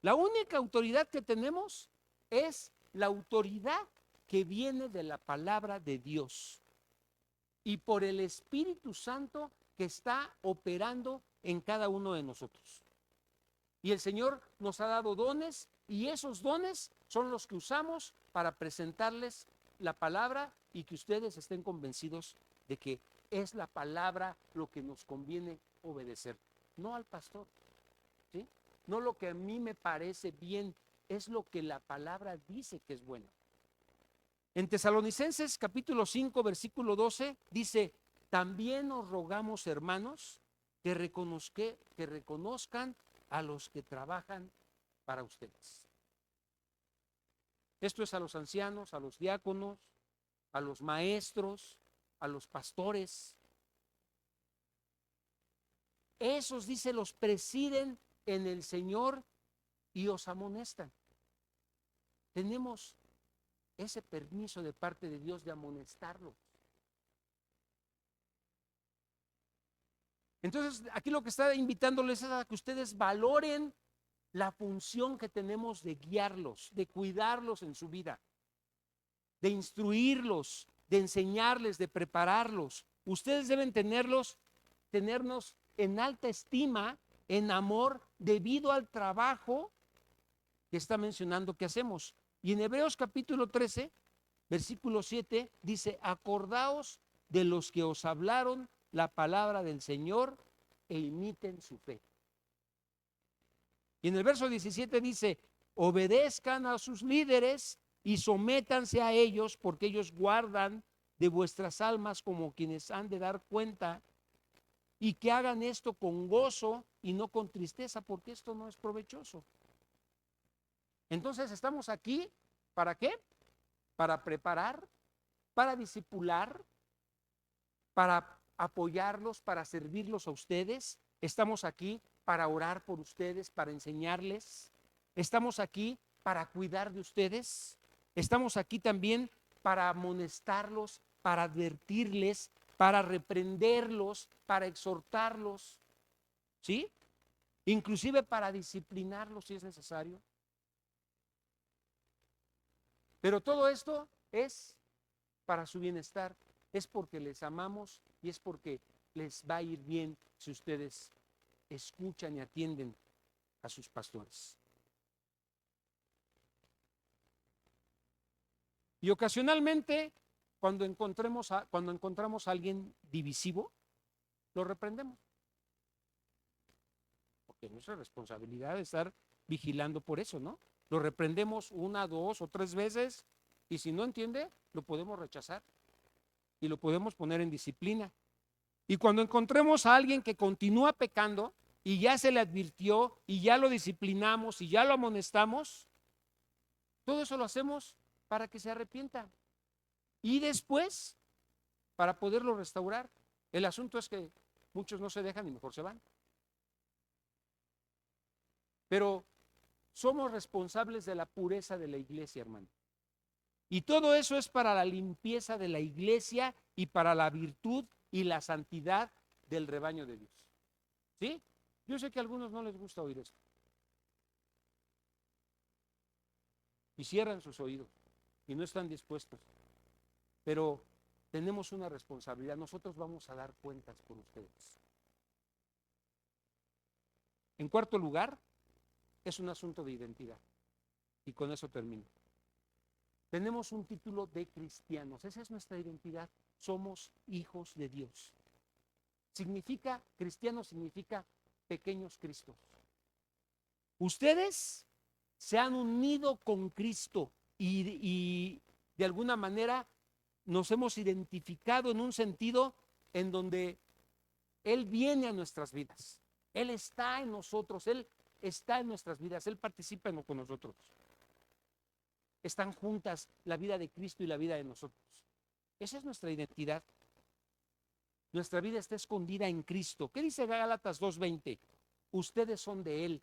La única autoridad que tenemos es la autoridad que viene de la palabra de Dios y por el Espíritu Santo que está operando en cada uno de nosotros. Y el Señor nos ha dado dones y esos dones son los que usamos para presentarles la palabra y que ustedes estén convencidos de que es la palabra lo que nos conviene obedecer, no al pastor, ¿sí? No lo que a mí me parece bien, es lo que la palabra dice que es bueno. En Tesalonicenses capítulo 5 versículo 12 dice, también os rogamos, hermanos, que reconozcan a los que trabajan para ustedes. Esto es a los ancianos, a los diáconos, a los maestros, a los pastores. Esos, dice, los presiden en el Señor y os amonestan. Tenemos ese permiso de parte de Dios de amonestarlos. Entonces, aquí lo que está invitándoles es a que ustedes valoren la función que tenemos de guiarlos, de cuidarlos en su vida, de instruirlos, de enseñarles, de prepararlos. Ustedes deben tenernos en alta estima, en amor, debido al trabajo que está mencionando que hacemos. Y en Hebreos capítulo 13, versículo 7, dice, acordaos de los que os hablaron la palabra del Señor e imiten su fe. Y en el verso 17 dice, obedezcan a sus líderes y sométanse a ellos, porque ellos guardan de vuestras almas como quienes han de dar cuenta, y que hagan esto con gozo y no con tristeza, porque esto no es provechoso. Entonces estamos aquí, ¿para qué? Para preparar, para discipular, para apoyarlos, para servirlos a ustedes. Estamos aquí para orar por ustedes, para enseñarles. Estamos aquí para cuidar de ustedes. Estamos aquí también para amonestarlos, para advertirles, para reprenderlos, para exhortarlos, ¿sí? Inclusive para disciplinarlos si es necesario. Pero todo esto es para su bienestar, es porque les amamos y es porque les va a ir bien si ustedes escuchan y atienden a sus pastores. Y ocasionalmente, cuando encontramos a alguien divisivo, lo reprendemos. Porque es nuestra responsabilidad estar vigilando por eso, ¿no? Lo reprendemos 1, 2 o 3 veces y si no entiende, lo podemos rechazar y lo podemos poner en disciplina. Y cuando encontremos a alguien que continúa pecando y ya se le advirtió y ya lo disciplinamos y ya lo amonestamos, todo eso lo hacemos para que se arrepienta y después para poderlo restaurar. El asunto es que muchos no se dejan y mejor se van. Pero somos responsables de la pureza de la iglesia, hermano. Y todo eso es para la limpieza de la iglesia y para la virtud y la santidad del rebaño de Dios. ¿Sí? Yo sé que a algunos no les gusta oír esto. Y cierran sus oídos y no están dispuestos. Pero tenemos una responsabilidad. Nosotros vamos a dar cuentas por ustedes. En cuarto lugar, es un asunto de identidad. Y con eso termino. Tenemos un título de cristianos. Esa es nuestra identidad. Somos hijos de Dios. Significa, cristiano significa pequeños Cristos. Ustedes se han unido con Cristo y de alguna manera nos hemos identificado en un sentido en donde Él viene a nuestras vidas. Él está en nosotros, Él está en nuestras vidas, Él participa con nosotros. Están juntas la vida de Cristo y la vida de nosotros. Esa es nuestra identidad. Nuestra vida está escondida en Cristo. ¿Qué dice Gálatas 2:20? Ustedes son de Él.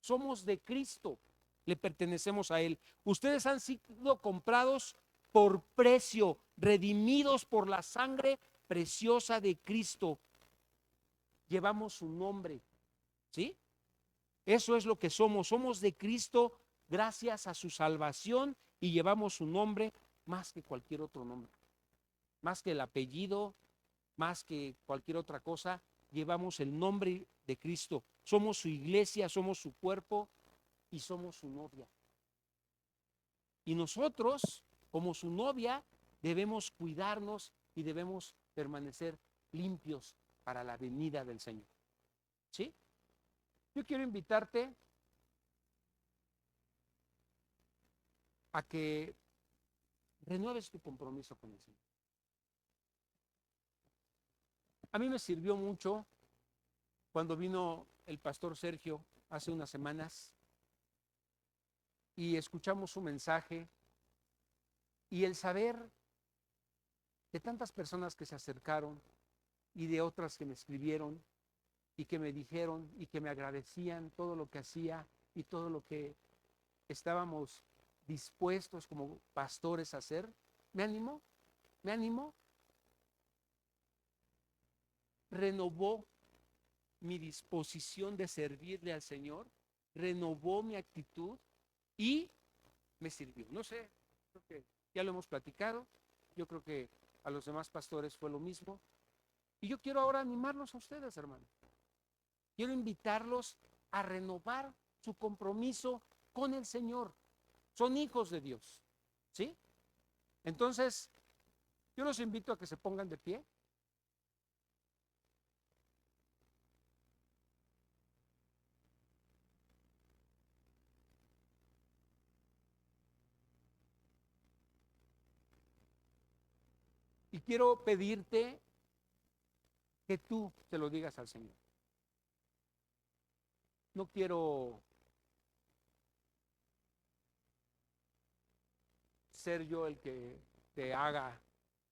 Somos de Cristo, le pertenecemos a Él. Ustedes han sido comprados por precio, redimidos por la sangre preciosa de Cristo. Llevamos su nombre, ¿sí? Eso es lo que somos. Somos de Cristo gracias a su salvación y llevamos su nombre más que cualquier otro nombre. Más que el apellido, más que cualquier otra cosa, llevamos el nombre de Cristo. Somos su iglesia, somos su cuerpo y somos su novia. Y nosotros, como su novia, debemos cuidarnos y debemos permanecer limpios para la venida del Señor. ¿Sí? Yo quiero invitarte a que renueves tu compromiso con el Señor. A mí me sirvió mucho cuando vino el pastor Sergio hace unas semanas y escuchamos su mensaje y el saber de tantas personas que se acercaron y de otras que me escribieron y que me dijeron y que me agradecían todo lo que hacía y todo lo que estábamos dispuestos como pastores a hacer, me animó, renovó mi disposición de servirle al Señor, renovó mi actitud y me sirvió. No sé, creo que ya lo hemos platicado, yo creo que a los demás pastores fue lo mismo. Y yo quiero ahora animarlos a ustedes, hermanos. Quiero invitarlos a renovar su compromiso con el Señor. Son hijos de Dios, ¿sí? Entonces, yo los invito a que se pongan de pie. Y quiero pedirte que tú se lo digas al Señor. No quiero ser yo el que te haga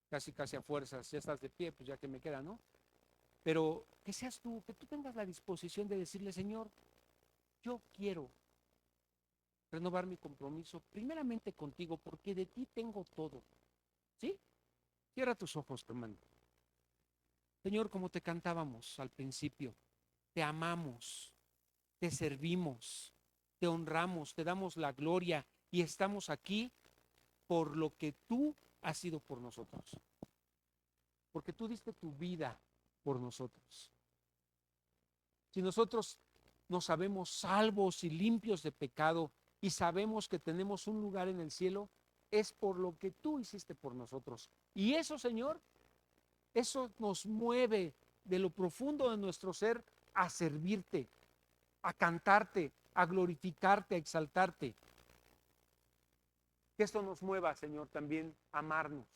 casi a fuerzas. Ya estás de pie, pues ya que me queda, ¿no? Pero que seas tú, que tú tengas la disposición de decirle, Señor, yo quiero renovar mi compromiso primeramente contigo, porque de ti tengo todo. ¿Sí? Cierra tus ojos, hermano. Señor, como te cantábamos al principio, te amamos, te servimos, te honramos, te damos la gloria y estamos aquí por lo que tú has sido por nosotros. Porque tú diste tu vida por nosotros. Si nosotros nos sabemos salvos y limpios de pecado y sabemos que tenemos un lugar en el cielo, es por lo que tú hiciste por nosotros. Y eso, Señor, eso nos mueve de lo profundo de nuestro ser a servirte, a cantarte, a glorificarte, a exaltarte. Que esto nos mueva, Señor, también a amarnos,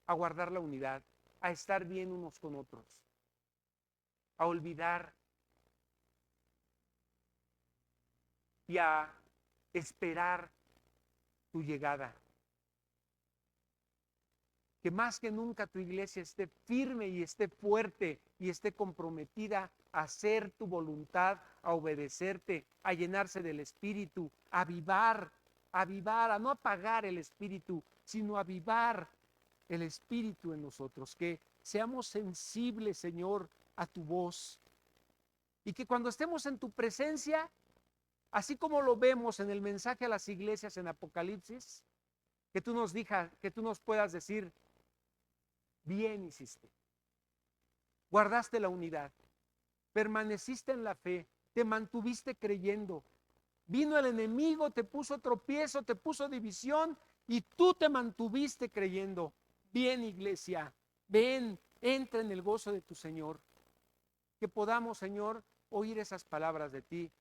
a guardar la unidad, a estar bien unos con otros, a olvidar y a esperar tu llegada. Que más que nunca tu iglesia esté firme y esté fuerte y esté comprometida a hacer tu voluntad, a obedecerte, a llenarse del Espíritu, a avivar, a no apagar el Espíritu, sino a avivar el Espíritu en nosotros. Que seamos sensibles, Señor, a tu voz. Y que cuando estemos en tu presencia, así como lo vemos en el mensaje a las iglesias en Apocalipsis, que tú nos puedas decir, bien hiciste, guardaste la unidad, permaneciste en la fe, te mantuviste creyendo. Vino el enemigo, te puso tropiezo, te puso división y tú te mantuviste creyendo. Bien, iglesia, ven, entra en el gozo de tu Señor. Que podamos, Señor, oír esas palabras de ti.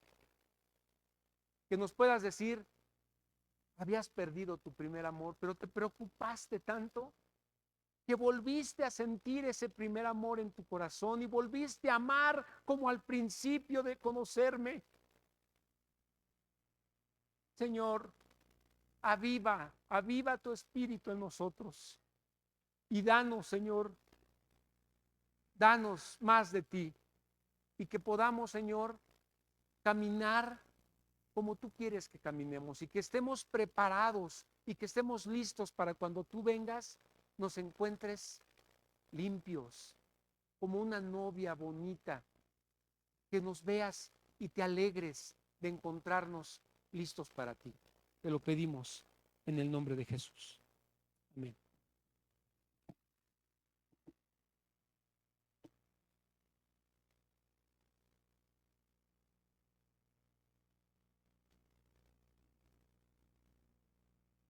Que nos puedas decir, habías perdido tu primer amor, pero te preocupaste tanto que volviste a sentir ese primer amor en tu corazón y volviste a amar como al principio de conocerme. Señor, aviva tu espíritu en nosotros y danos, Señor, danos más de ti y que podamos, Señor, caminar como tú quieres que caminemos y que estemos preparados y que estemos listos para cuando tú vengas nos encuentres limpios, como una novia bonita, que nos veas y te alegres de encontrarnos listos para ti. Te lo pedimos en el nombre de Jesús. Amén.